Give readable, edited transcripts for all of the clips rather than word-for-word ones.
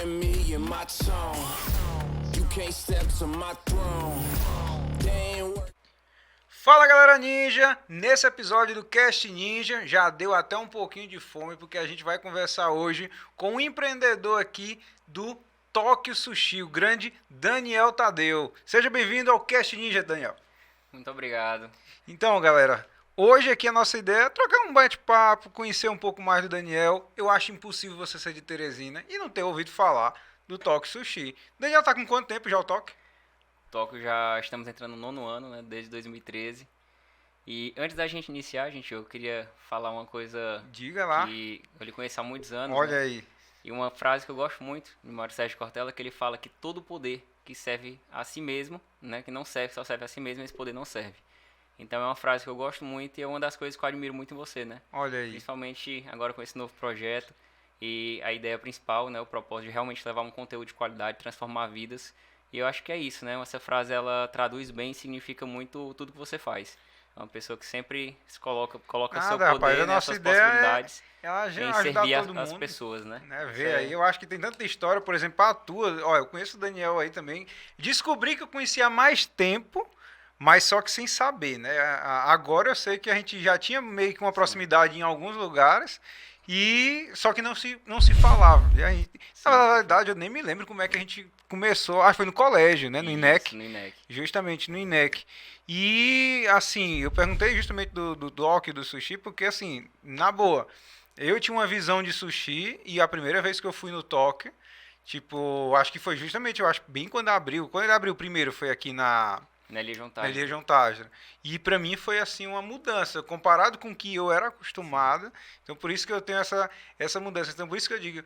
hear me and my tone. You can't step to my throne. They ain't work. Fala galera ninja, nesse episódio do Cast Ninja já deu até um pouquinho de fome porque a gente vai conversar hoje com um empreendedor aqui do Tóquio Sushi, o grande Daniel Tadeu. Seja bem-vindo ao Cast Ninja, Daniel. Muito obrigado. Então galera, hoje aqui a nossa ideia é trocar um bate-papo, conhecer um pouco mais do Daniel. Eu acho impossível você ser de Teresina e não ter ouvido falar do Tóquio Sushi. Daniel tá com quanto tempo já o Tóquio? Tóquio já estamos entrando no 9º ano, né, desde 2013. E antes da gente iniciar, eu queria falar uma coisa. Diga lá. Que eu lhe conheço há muitos anos. Olha né? aí. E uma frase que eu gosto muito, de Mário Sérgio Cortella, que ele fala que todo poder que serve a si mesmo, né, que não serve, só serve a si mesmo, esse poder não serve. Então é uma frase que eu gosto muito e é uma das coisas que eu admiro muito em você, né? Olha aí. Principalmente agora com esse novo projeto e a ideia principal, né, o propósito de realmente levar um conteúdo de qualidade, transformar vidas. E eu acho que é isso, né? Essa frase ela traduz bem e significa muito tudo que você faz. É uma pessoa que sempre se coloca seu poder, rapaz, a né, nossa suas ideia possibilidades é em ajudar servir todo as mundo, pessoas, né? Ver Isso aí, eu acho que tem tanta história, por exemplo, a tua, ó, eu conheço o Daniel aí também, descobri que eu conhecia há mais tempo, mas só que sem saber, né? Agora eu sei que a gente já tinha meio que uma proximidade em alguns lugares, e só que não se falava. E aí, na verdade, eu nem me lembro como é que a gente começou, acho que foi no colégio, né? No INEC. No INEC. Justamente no INEC. E, assim, eu perguntei justamente do Tóquio, do sushi, porque, assim, na boa, eu tinha uma visão de sushi e a primeira vez que eu fui no Tóquio, tipo, acho que foi justamente, eu acho, bem quando abriu. Quando ele abriu primeiro foi aqui na Nelly na Jontagem. Ilha Jontagem. E pra mim foi assim uma mudança, comparado com o que eu era acostumado. Então por isso que eu tenho essa mudança. Então por isso que eu digo,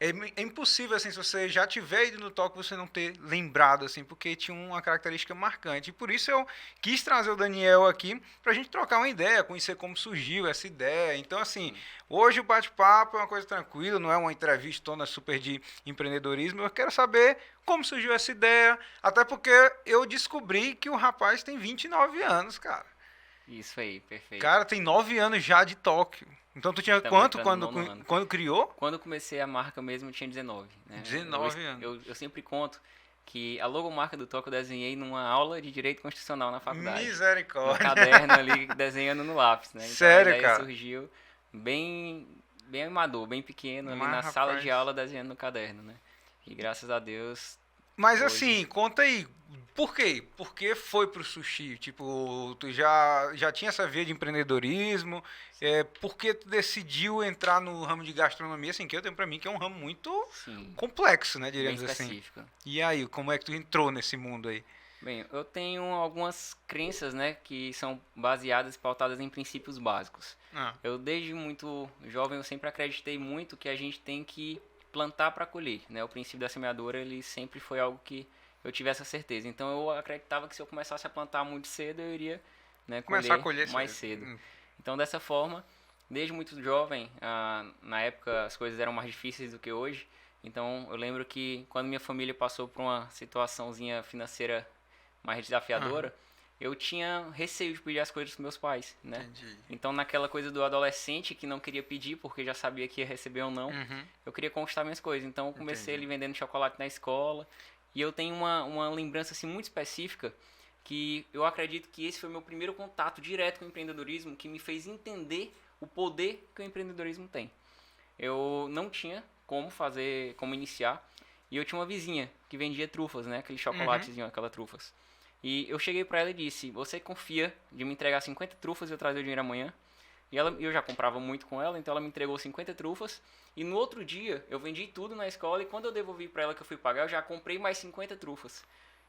é impossível assim, se você já tiver ido no Tóquio, você não ter lembrado assim, porque tinha uma característica marcante. E por isso eu quis trazer o Daniel aqui pra gente trocar uma ideia, conhecer como surgiu essa ideia. Então assim, hoje o bate-papo é uma coisa tranquila, não é uma entrevista super de empreendedorismo. Eu quero saber como surgiu essa ideia, até porque eu descobri que o rapaz tem 29 anos, cara. Isso aí, perfeito. Cara, tem 9 anos já de Tóquio. Então tu tinha Estamos quanto entrando no 9º ano. quando criou? Quando eu comecei a marca mesmo, eu tinha 19. Né? 19 anos. Eu sempre conto que a logomarca do Tóquio eu desenhei numa aula de Direito Constitucional na faculdade. Misericórdia. No caderno ali, desenhando no lápis, né? Então, Sério, a ideia cara? surgiu bem amador, bem pequeno, ali Mas, na sala rapaz. de aula desenhando no caderno, né? E graças a Deus... Mas hoje- assim, conta aí, por quê? Por que foi pro sushi? Tipo, tu já tinha essa veia de empreendedorismo? Por que tu decidiu entrar no ramo de gastronomia, assim, que eu tenho pra mim que é um ramo muito Sim, complexo, né, bem diríamos assim. específico. E aí, como é que tu entrou nesse mundo aí? Bem, eu tenho algumas crenças, né, que são baseadas e pautadas em princípios básicos. Ah, Eu, desde muito jovem, eu sempre acreditei muito que a gente tem que plantar para colher, né? O princípio da semeadura, ele sempre foi algo que eu tive essa certeza. Então, eu acreditava que se eu começasse a plantar muito cedo, eu iria, né, começar a colher mais cedo. Então, dessa forma, desde muito jovem, na época as coisas eram mais difíceis do que hoje. Então, eu lembro que quando minha família passou por uma situaçãozinha financeira mais desafiadora, eu tinha receio de pedir as coisas dos meus pais, né? Entendi. Então, naquela coisa do adolescente que não queria pedir porque já sabia que ia receber ou não, Uhum. eu queria conquistar minhas coisas. Então, eu comecei Entendi. ali vendendo chocolate na escola. E eu tenho uma lembrança assim, muito específica que eu acredito que esse foi o meu primeiro contato direto com o empreendedorismo que me fez entender o poder que o empreendedorismo tem. Eu não tinha como iniciar. E eu tinha uma vizinha que vendia trufas, né? Aquele chocolatezinho, aquelas trufas. E eu cheguei pra ela e disse, você confia de me entregar 50 trufas e eu trazer o dinheiro amanhã? E eu já comprava muito com ela, então ela me entregou 50 trufas. E no outro dia, eu vendi tudo na escola e quando eu devolvi pra ela que eu fui pagar, eu já comprei mais 50 trufas.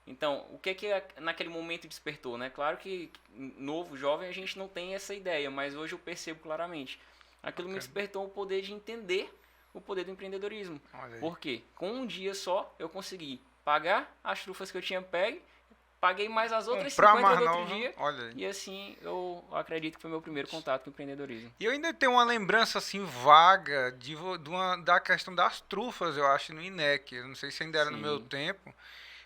Então, o que naquele momento despertou, né? Claro que novo, jovem, a gente não tem essa ideia, mas hoje eu percebo claramente. Aquilo me despertou o poder de entender o poder do empreendedorismo. Olha aí. Por quê? Com um dia só, eu consegui pagar as trufas que eu tinha pego, paguei mais as outras Comprar 50 mais do outro nova, dia. olha aí. E assim, eu acredito que foi meu primeiro contato com o empreendedorismo. E eu ainda tenho uma lembrança assim vaga da questão das trufas, eu acho, no INEC. Eu não sei se ainda era no meu Sim. tempo.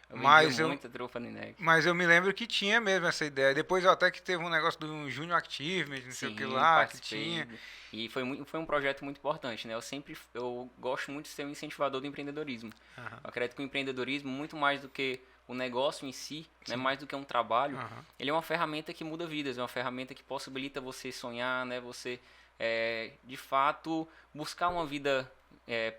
Eu Mas vendia eu- muita trufa no INEC. Mas eu me lembro que tinha mesmo essa ideia. Depois até que teve um negócio do Junior Achievement, não sei o que Sim, lá, que participei. tinha. E foi um projeto muito importante, né? Eu gosto muito de ser um incentivador do empreendedorismo. Aham. Eu acredito que o empreendedorismo, muito mais do que o negócio em si, né? Mais do que um trabalho, Aham. ele é uma ferramenta que muda vidas, é uma ferramenta que possibilita você sonhar, né? Você, de fato, buscar uma vida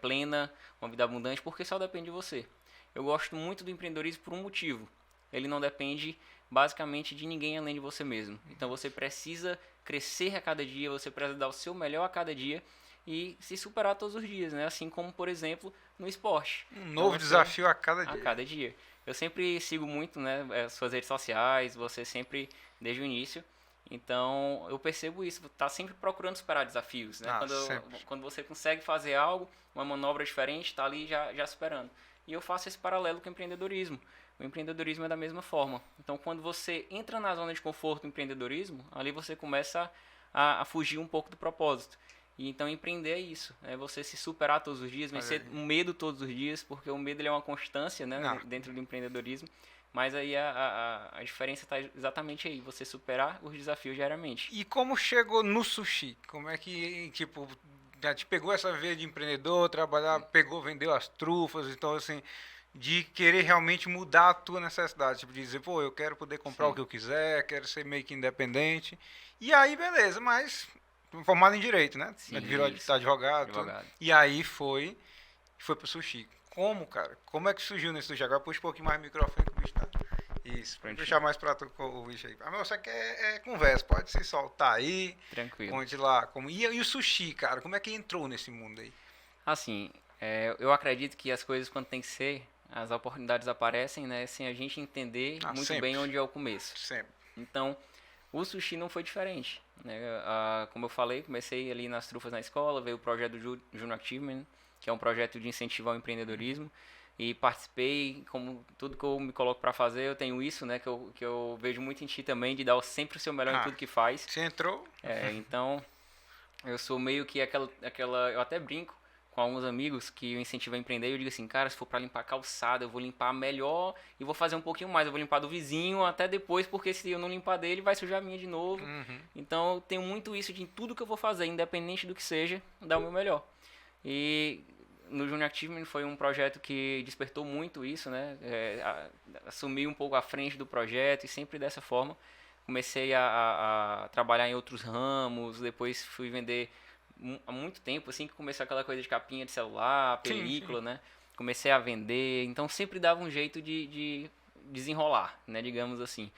plena, uma vida abundante, porque só depende de você. Eu gosto muito do empreendedorismo por um motivo. Ele não depende basicamente de ninguém além de você mesmo. Então você precisa crescer a cada dia, você precisa dar o seu melhor a cada dia e se superar todos os dias, né? Assim como, por exemplo, no esporte. Um Então, novo você- desafio a cada a dia. cada dia. Eu sempre sigo muito, né, as suas redes sociais, você sempre, desde o início. Então, eu percebo isso, tá sempre procurando superar desafios, né? Sempre. Quando você consegue fazer algo, uma manobra diferente, tá ali já superando. E eu faço esse paralelo com o empreendedorismo. O empreendedorismo é da mesma forma. Então, quando você entra na zona de conforto do empreendedorismo, ali você começa a fugir um pouco do propósito. E então empreender é isso, é você se superar todos os dias, vencer o medo todos os dias, porque o medo ele é uma constância, né, Não. dentro do empreendedorismo. Mas aí a diferença está exatamente aí, você superar os desafios diariamente. E como chegou no sushi? Como é que, tipo, já te pegou essa veia de empreendedor, trabalhar, pegou, vendeu as trufas, então assim, de querer realmente mudar a tua necessidade, tipo, de dizer, pô, eu quero poder comprar Sim. o que eu quiser, quero ser meio que independente. E aí, beleza, mas formado em direito, né? Sim, Virou isso. advogado, tudo. Advogado. E aí foi pro sushi. Como, cara? Como é que surgiu nesse sushi? Agora puxa um pouquinho mais o microfone que o bicho tá. Isso, Prontinho. puxar mais pra tu com o bicho aí. Ah, mas você quer conversa, pode se soltar aí. Tranquilo. Conte lá. E o sushi, cara? Como é que entrou nesse mundo aí? Assim, eu acredito que as coisas quando tem que ser, as oportunidades aparecem, né, sem a gente entender muito sempre. bem onde é o começo. Sempre. Então, o sushi não foi diferente, né? Como eu falei, comecei ali nas trufas na escola, veio o projeto do Junior Achievement, que é um projeto de incentivo ao empreendedorismo, e participei, como tudo que eu me coloco para fazer, eu tenho isso, né, que eu vejo muito em ti também, de dar sempre o seu melhor em tudo que faz. Você entrou? Então, eu sou meio que eu até brinco com alguns amigos que eu incentivo a empreender, eu digo assim, cara, se for para limpar calçada, eu vou limpar melhor e vou fazer um pouquinho mais, eu vou limpar do vizinho até depois, porque se eu não limpar dele, vai sujar a minha de novo. Então, eu tenho muito isso de em tudo que eu vou fazer, independente do que seja, dar o meu melhor. E no Junior Achievement foi um projeto que despertou muito isso, né? Assumi um pouco à frente do projeto e sempre dessa forma. Comecei a trabalhar em outros ramos, depois fui vender há muito tempo, assim que começou aquela coisa de capinha de celular, película, né? Comecei a vender, então sempre dava um jeito de desenrolar, né? Digamos assim.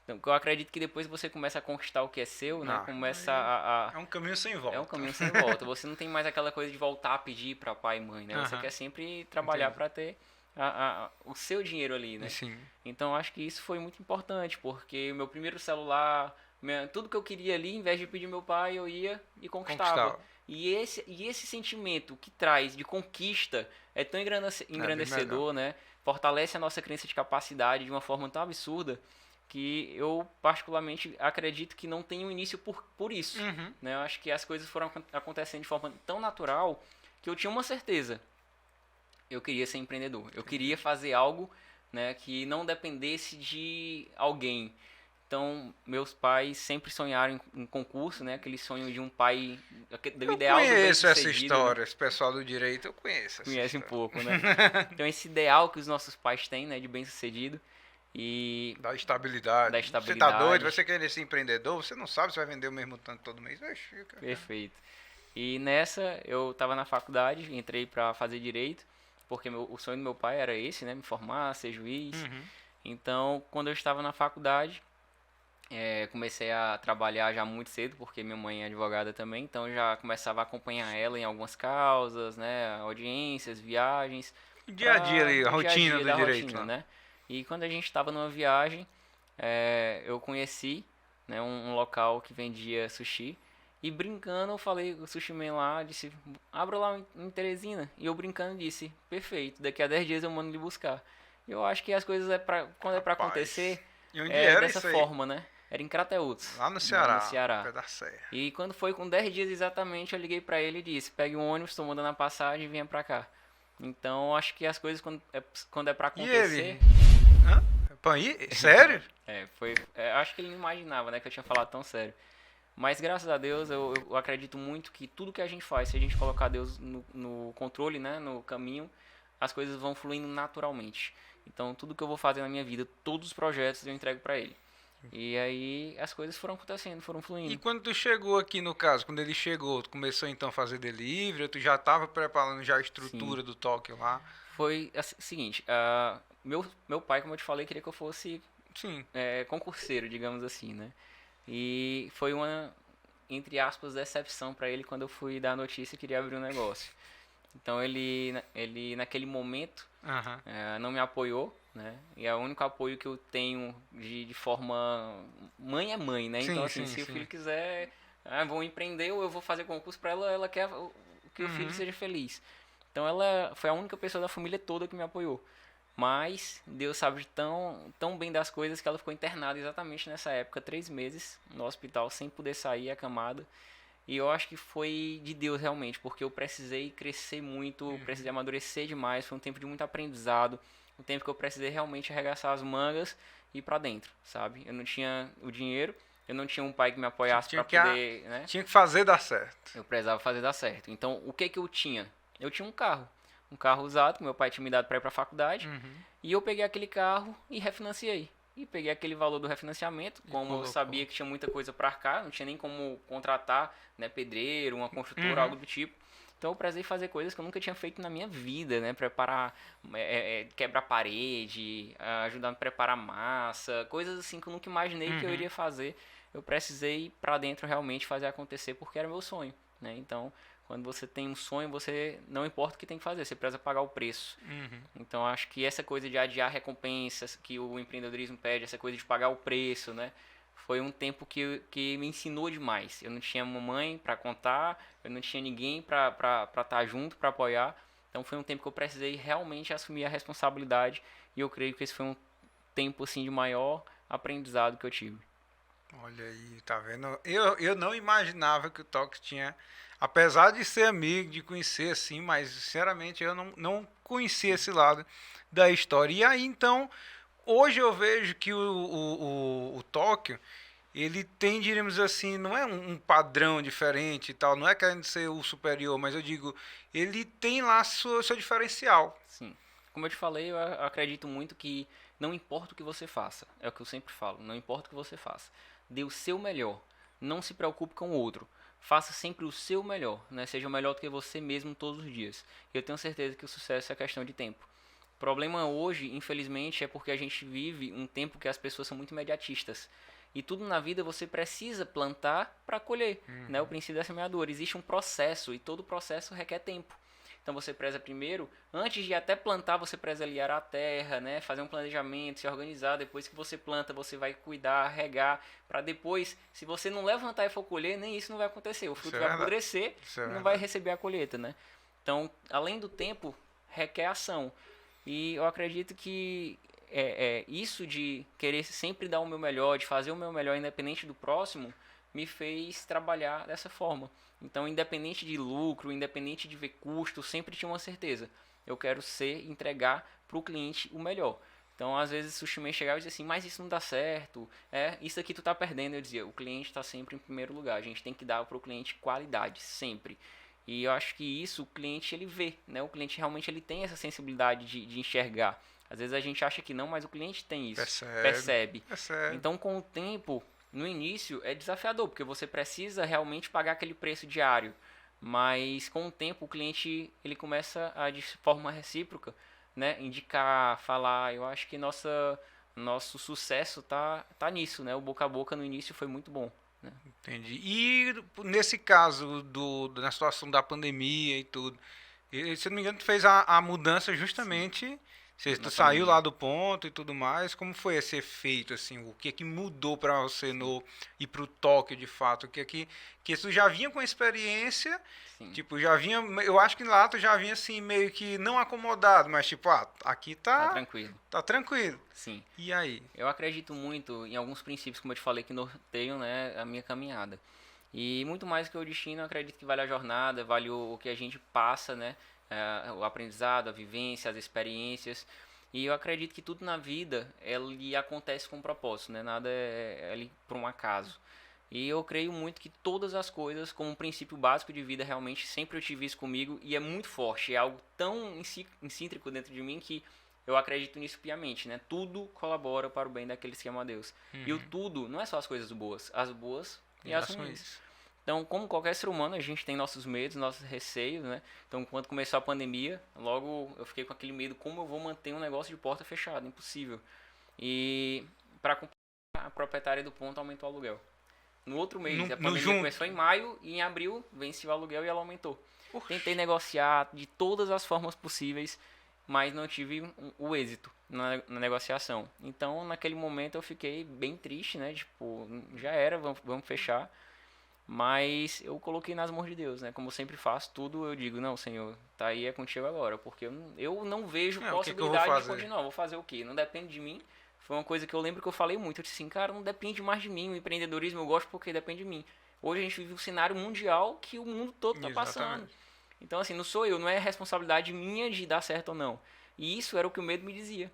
Então, eu acredito que depois você começa a conquistar o que é seu, né? Começa É um caminho sem volta. É um caminho sem volta. Você não tem mais aquela coisa de voltar a pedir para pai e mãe, né? Você quer sempre trabalhar para ter o seu dinheiro ali, né? Sim. Então, acho que isso foi muito importante, porque o meu primeiro celular, tudo que eu queria ali, em vez de pedir meu pai, eu ia e conquistava. E esse sentimento que traz de conquista é tão engrandecedor, né? Fortalece a nossa crença de capacidade de uma forma tão absurda que eu particularmente acredito que não tem um início por isso, né? Eu acho que as coisas foram acontecendo de forma tão natural que eu tinha uma certeza. Eu queria ser empreendedor. Eu queria fazer algo, né, que não dependesse de alguém. Então, meus pais sempre sonharam em concurso, né? Aquele sonho de um pai, do ideal do Eu conheço essa bem-sucedido, história, né? esse pessoal do direito, eu conheço essa Conhece um história. pouco, né? Então, esse ideal que os nossos pais têm, né, de bem-sucedido e Da estabilidade. Da Você tá estabilidade. doido, você quer ser empreendedor, você não sabe se vai vender o mesmo tanto todo mês. Oxi, cara. perfeito. E nessa, eu estava na faculdade, entrei para fazer direito, porque o sonho do meu pai era esse, né? Me formar, ser juiz. Então, quando eu estava na faculdade, comecei a trabalhar já muito cedo, porque minha mãe é advogada também, então eu já começava a acompanhar ela em algumas causas, né? Audiências, viagens. O dia a dia ali, a O rotina dia do da direito. rotina, Lá. né? E quando a gente estava numa viagem, eu conheci, né, um local que vendia sushi. E brincando, eu falei, o sushi man lá disse, abra lá em Teresina. E eu brincando disse, perfeito, daqui a 10 dias eu mando lhe buscar. E eu acho que as coisas quando é pra Rapaz, acontecer, E onde é era dessa isso aí? forma, né? Era em Crateús. Lá no Ceará. No Ceará. Pé da Serra. E quando foi com 10 dias exatamente, eu liguei pra ele e disse, pegue um ônibus, tô mandando a passagem e venha pra cá. Então, acho que as coisas quando é pra E acontecer... ele? Hã? Pan-I? Sério? Acho que ele não imaginava, né, que eu tinha falado tão sério. Mas graças a Deus, eu acredito muito que tudo que a gente faz, se a gente colocar Deus no controle, né, no caminho, as coisas vão fluindo naturalmente. Então, tudo que eu vou fazer na minha vida, todos os projetos eu entrego para Ele. E aí as coisas foram acontecendo, foram fluindo. E quando tu chegou aqui, no caso, quando ele chegou, tu começou então a fazer delivery, ou tu já estava preparando já a estrutura do Tóquio lá? Foi o seguinte, meu pai, como eu te falei, queria que eu fosse Sim. concurseiro, digamos assim, né? E foi uma, entre aspas, decepção para ele quando eu fui dar a notícia que queria abrir um negócio. Então ele naquele momento Aham. não me apoiou, né? E é o único apoio que eu tenho de forma mãe é mãe, né? Sim, Então assim, sim, se o sim. filho quiser, vou empreender ou eu vou fazer concurso para ela, ela quer que o filho seja feliz. Então ela foi a única pessoa da família toda que me apoiou. Mas Deus sabe tão bem das coisas que ela ficou internada exatamente nessa época, 3 meses no hospital, sem poder sair acamada. E eu acho que foi de Deus realmente, porque eu precisei crescer muito, precisei amadurecer demais, foi um tempo de muito aprendizado, um tempo que eu precisei realmente arregaçar as mangas e ir pra dentro, sabe? Eu não tinha o dinheiro, eu não tinha um pai que me apoiasse Tinha pra que poder, né? Tinha que fazer dar certo. Eu precisava fazer dar certo. Então, o que eu tinha? Eu tinha um carro usado que meu pai tinha me dado para ir para a faculdade, e eu peguei aquele carro e refinanciei. E peguei aquele valor do refinanciamento, como eu sabia que tinha muita coisa para arcar, não tinha nem como contratar, né, pedreiro, uma construtora, algo do tipo. Então eu precisei fazer coisas que eu nunca tinha feito na minha vida, né? Preparar, quebrar parede, ajudar a me preparar massa, coisas assim que eu nunca imaginei que eu iria fazer. Eu precisei ir pra dentro realmente fazer acontecer porque era meu sonho, né? Então, quando você tem um sonho, você não importa o que tem que fazer, você precisa pagar o preço. Então, acho que essa coisa de adiar recompensas que o empreendedorismo pede, essa coisa de pagar o preço, né? Foi um tempo que me ensinou demais. Eu não tinha mamãe para contar, eu não tinha ninguém para estar junto, para apoiar. Então, foi um tempo que eu precisei realmente assumir a responsabilidade e eu creio que esse foi um tempo assim de maior aprendizado que eu tive. Olha aí, tá vendo? Eu não imaginava que o Tóquio tinha, apesar de ser amigo, de conhecer assim, mas sinceramente eu não conhecia esse lado da história. E aí então, hoje eu vejo que o Tóquio, ele tem, diríamos assim, não é um padrão diferente e tal, não é querendo ser o superior, mas eu digo, ele tem lá seu diferencial. Sim. Como eu te falei, eu acredito muito que não importa o que você faça. É o que eu sempre falo. Não importa o que você faça. Dê o seu melhor. Não se preocupe com o outro. Faça sempre o seu melhor, né? Seja melhor do que você mesmo todos os dias. Eu tenho certeza que o sucesso é questão de tempo. O problema hoje, infelizmente, é porque a gente vive um tempo que as pessoas são muito imediatistas. E tudo na vida você precisa plantar para colher, né? O princípio da semeadura. Existe um processo e todo processo requer tempo. Então você precisa primeiro, antes de até plantar, você precisa aliar a terra, né? Fazer um planejamento, se organizar. Depois que você planta, você vai cuidar, regar, para depois, se você não levantar e for colher, nem isso não vai acontecer. O fruto vai apodrecer e não vai receber a colheita, né? Então, além do tempo, requer ação. E eu acredito que isso de querer sempre dar o meu melhor, de fazer o meu melhor independente do próximo, me fez trabalhar dessa forma. Então, independente de lucro, independente de ver custo, sempre tinha uma certeza. Eu quero entregar para o cliente o melhor. Então, às vezes, o Shimen chegava e dizia assim, mas isso não dá certo, isso aqui tu tá perdendo. Eu dizia, o cliente está sempre em primeiro lugar. A gente tem que dar para o cliente qualidade, sempre. E eu acho que isso o cliente ele vê, né? O cliente realmente ele tem essa sensibilidade de enxergar. Às vezes a gente acha que não, mas o cliente tem isso. Percebe. Então, com o tempo, no início é desafiador, porque você precisa realmente pagar aquele preço diário. Mas com o tempo o cliente ele começa a, de forma recíproca, né, indicar, falar. Eu acho que nosso sucesso tá nisso, né? O boca a boca no início foi muito bom. Né? Entendi. E nesse caso na situação da pandemia e tudo, se eu não me engano, tu fez a mudança justamente. Tu saiu lá do ponto e tudo mais. Como foi esse efeito, assim? O que é que mudou para você ir pro Tóquio, de fato? Que tu já vinha com experiência, Sim. tipo, já vinha... Eu acho que lá tu já vinha, assim, meio que não acomodado, mas tipo, aqui Tá tranquilo. Tá tranquilo. Sim. E aí? Eu acredito muito em alguns princípios, como eu te falei, que norteiam, né, a minha caminhada. E muito mais que o destino, eu acredito que vale a jornada, vale o que a gente passa, né? O aprendizado, a vivência, as experiências. E eu acredito que tudo na vida, ele acontece com um propósito, né? Nada é ali por um acaso. E eu creio muito que todas as coisas, como um princípio básico de vida, realmente sempre eu tive isso comigo e é muito forte. É algo tão incíntrico dentro de mim que eu acredito nisso piamente, né? Tudo colabora para o bem daqueles que amam a Deus. E o tudo não é só as coisas boas, as boas e as ruins. Então, como qualquer ser humano, a gente tem nossos medos, nossos receios, né? Então, quando começou a pandemia, logo eu fiquei com aquele medo, como eu vou manter um negócio de porta fechada? Impossível. E para a proprietária do ponto aumentou o aluguel. No outro mês, a pandemia começou em maio e em abril venceu o aluguel e ela aumentou. Tentei negociar de todas as formas possíveis, mas não tive o êxito na negociação. Então, naquele momento eu fiquei bem triste, né? Tipo, já era, vamos fechar. Mas eu coloquei nas mãos de Deus, né? Como eu sempre faço, tudo eu digo, não, Senhor, tá aí, é contigo agora. Porque eu não vejo possibilidade de continuar. Vou fazer o quê? Não depende de mim. Foi uma coisa que eu lembro que eu falei muito. Eu disse assim, cara, não depende mais de mim. O empreendedorismo eu gosto porque depende de mim. Hoje a gente vive um cenário mundial que o mundo todo tá passando. Então, assim, não sou eu, não é responsabilidade minha de dar certo ou não. E isso era o que o medo me dizia.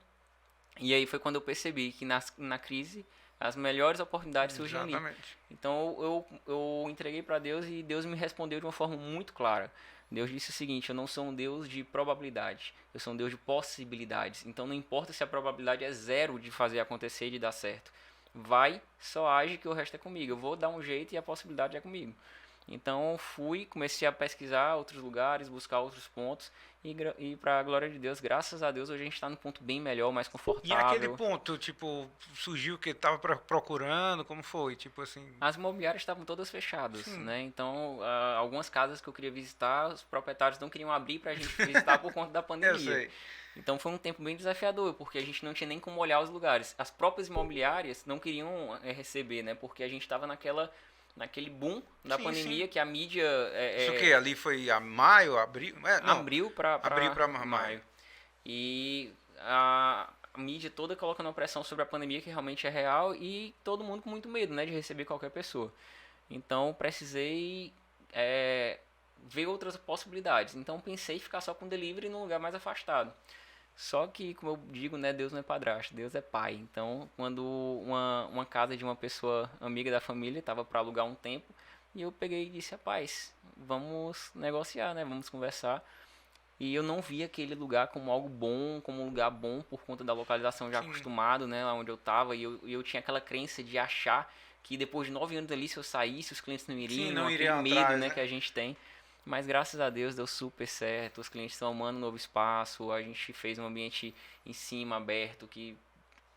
E aí foi quando eu percebi que na crise as melhores oportunidades surgem ali. Então eu entreguei para Deus e Deus me respondeu de uma forma muito clara. Deus disse o seguinte: eu não sou um Deus de probabilidade, eu sou um Deus de possibilidades. Então não importa se a probabilidade é zero de fazer acontecer e de dar certo. Vai, só age que o resto é comigo. Eu vou dar um jeito e a possibilidade é comigo. Então comecei a pesquisar outros lugares, buscar outros pontos e para a glória de Deus, graças a Deus, hoje a gente está num ponto bem melhor, mais confortável. E aquele ponto, tipo, surgiu que estava procurando, como foi? Tipo assim... As imobiliárias estavam todas fechadas, né? Então, algumas casas que eu queria visitar, os proprietários não queriam abrir para a gente visitar por conta da pandemia. Eu sei. Então foi um tempo bem desafiador, porque a gente não tinha nem como olhar os lugares. As próprias imobiliárias não queriam receber, né? Porque a gente estava naquele boom da pandemia, que a mídia... Isso o quê? Ali foi a maio, abril? Abril para maio. E a mídia toda colocando uma pressão sobre a pandemia, que realmente é real, e todo mundo com muito medo, né, de receber qualquer pessoa. Então precisei ver outras possibilidades. Então pensei em ficar só com delivery num lugar mais afastado. Só que, como eu digo, né, Deus não é padrasto, Deus é pai. Então, quando uma casa de uma pessoa amiga da família estava para alugar um tempo, e eu peguei e disse, rapaz, vamos negociar, né, vamos conversar. E eu não vi aquele lugar como algo bom, como um lugar bom por conta da localização já acostumado, né, lá onde eu estava. E eu tinha aquela crença de achar que depois de 9 anos ali, se eu saísse, os clientes não iriam, aquele medo atrás, né, que a gente tem. Mas graças a Deus deu super certo, os clientes estão amando o novo espaço, a gente fez um ambiente em cima, aberto, que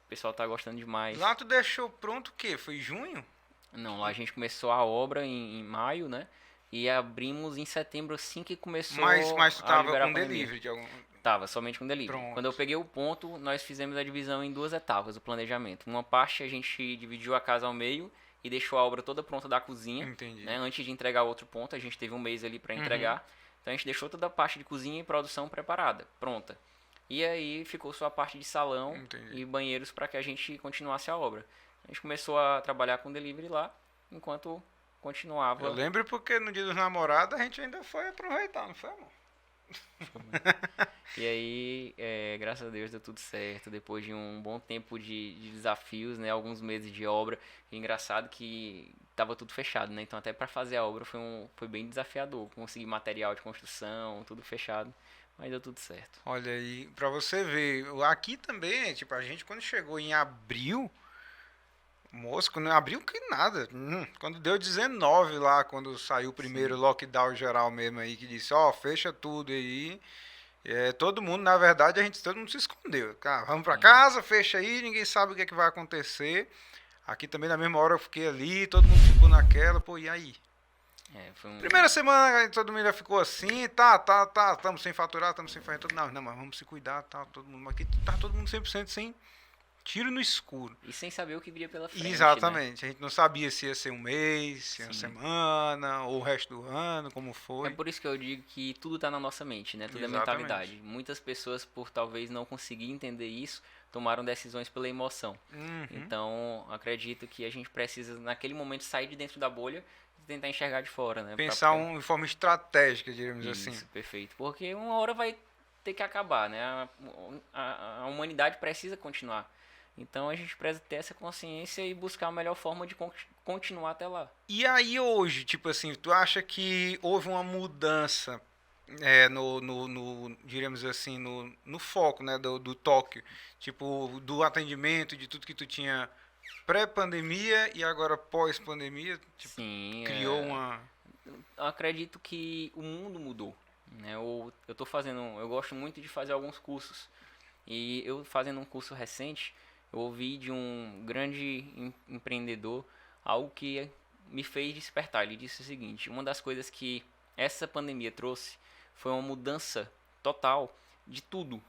o pessoal tá gostando demais. Lá tu deixou pronto o quê? Foi junho? Não, lá a gente começou a obra em maio, né? E abrimos em setembro assim que começou mas tu tava com delivery de algum... Tava, somente com delivery. Pronto. Quando eu peguei o ponto, nós fizemos a divisão em 2 etapas, o planejamento. Uma parte a gente dividiu a casa ao meio e deixou a obra toda pronta da cozinha. Entendi. Né? Antes de entregar outro ponto, a gente teve um mês ali para entregar. Então a gente deixou toda a parte de cozinha e produção preparada, pronta. E aí ficou só a parte de salão e banheiros para que a gente continuasse a obra. A gente começou a trabalhar com delivery lá, enquanto continuava. Eu lembro porque no dia dos namorados a gente ainda foi aproveitar, não foi, amor? E aí, graças a Deus deu tudo certo, depois de um bom tempo de desafios, né, alguns meses de obra. E engraçado que tava tudo fechado, né, então até para fazer a obra foi bem desafiador, conseguir material de construção, tudo fechado, mas deu tudo certo. Olha aí, pra você ver, aqui também, tipo, a gente quando chegou em abril, moço, quando abril que nada, quando deu 19 lá, quando saiu o primeiro lockdown geral mesmo aí, que disse, fecha tudo aí. Todo mundo, na verdade, todo mundo se escondeu. Cara, vamos pra casa, fecha aí, ninguém sabe o que é que vai acontecer. Aqui também, na mesma hora, eu fiquei ali, todo mundo ficou naquela, pô, e aí? Primeira semana, todo mundo já ficou assim, estamos sem faturar, estamos sem fazer tudo. Não, mas vamos se cuidar, todo mundo. Aqui tá todo mundo 100% sem tiro no escuro. E sem saber o que viria pela frente. Exatamente. Né? A gente não sabia se ia ser um mês, se ia uma semana, ou o resto do ano, como foi. É por isso que eu digo que tudo está na nossa mente, né? Tudo é mentalidade. Muitas pessoas, por talvez não conseguir entender isso, tomaram decisões pela emoção. Então, acredito que a gente precisa, naquele momento, sair de dentro da bolha e tentar enxergar de fora, né? Pensar de forma estratégica, diríamos assim. Isso, perfeito. Porque uma hora vai ter que acabar, né? A humanidade precisa continuar. Então a gente precisa ter essa consciência e buscar a melhor forma de continuar até lá. E aí hoje, tipo assim, tu acha que houve uma mudança diríamos assim, no foco, né, do Tóquio? Tipo, do atendimento, de tudo que tu tinha pré-pandemia e agora pós-pandemia? Tipo, Sim, criou uma... eu acredito que o mundo mudou, né? Eu gosto muito de fazer alguns cursos. E eu fazendo um curso recente, eu ouvi de um grande empreendedor algo que me fez despertar. Ele disse o seguinte: uma das coisas que essa pandemia trouxe foi uma mudança total de tudo,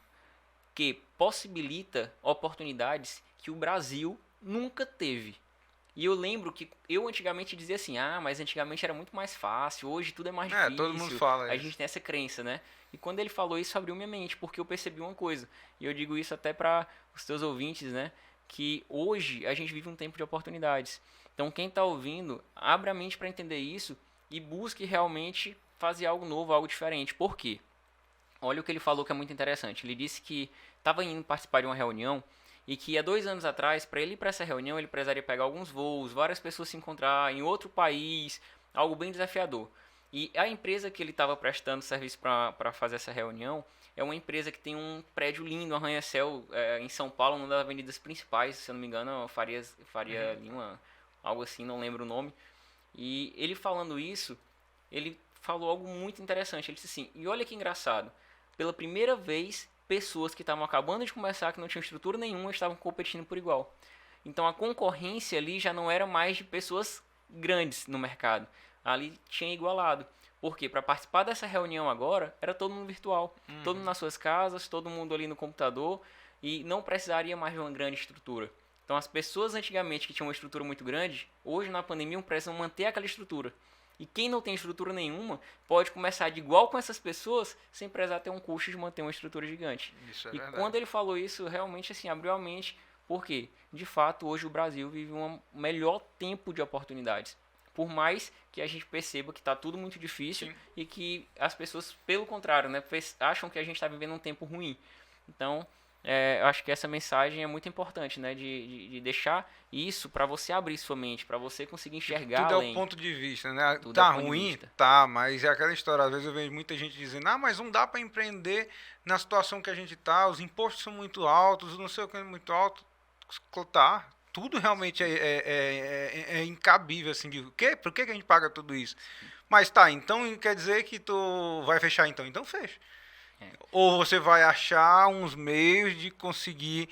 que possibilita oportunidades que o Brasil nunca teve. E eu lembro que eu antigamente dizia assim, mas antigamente era muito mais fácil, hoje tudo é mais difícil. todo mundo fala A isso. gente tem essa crença, né? E quando ele falou isso, abriu minha mente, porque eu percebi uma coisa. E eu digo isso até para os teus ouvintes, né? Que hoje a gente vive um tempo de oportunidades. Então quem está ouvindo, abra a mente para entender isso e busque realmente fazer algo novo, algo diferente. Por quê? Olha o que ele falou que é muito interessante. Ele disse que estava indo participar de uma reunião e que há 2 anos atrás, para ele ir para essa reunião, ele precisaria pegar alguns voos, várias pessoas se encontrar em outro país, algo bem desafiador. E a empresa que ele estava prestando serviço para fazer essa reunião é uma empresa que tem um prédio lindo, um arranha-céu, em São Paulo, uma das avenidas principais, se eu não me engano, Faria Lima, algo assim, não lembro o nome. E ele falando isso, ele falou algo muito interessante. Ele disse assim, e olha que engraçado, pela primeira vez, pessoas que estavam acabando de começar, que não tinham estrutura nenhuma, estavam competindo por igual. Então a concorrência ali já não era mais de pessoas grandes no mercado. Ali tinha igualado. Porque para participar dessa reunião agora, era todo mundo virtual. Todo mundo nas suas casas, todo mundo ali no computador. E não precisaria mais de uma grande estrutura. Então as pessoas antigamente que tinham uma estrutura muito grande, hoje na pandemia precisam manter aquela estrutura. E quem não tem estrutura nenhuma pode começar de igual com essas pessoas sem precisar ter um custo de manter uma estrutura gigante. Isso é E verdade. quando ele falou isso, realmente assim, abriu a mente, porque de fato hoje o Brasil vive um melhor tempo de oportunidades. Por mais que a gente perceba que está tudo muito difícil. Sim. E que as pessoas, pelo contrário, né, acham que a gente está vivendo um tempo ruim. Então, eu acho que essa mensagem é muito importante, né, de deixar isso para você abrir sua mente, para você conseguir enxergar tudo além. É o ponto de vista, né? Tudo Tá é ponto de ruim, vista. tá, mas é aquela história. Às vezes eu vejo muita gente dizendo, mas não dá para empreender na situação que a gente tá, os impostos são muito altos, não sei o que é muito alto. Tá, tudo realmente é incabível, assim, de por que a gente paga tudo isso? Mas tá, então quer dizer que tu vai fechar então? Então fecha. Ou você vai achar uns meios de conseguir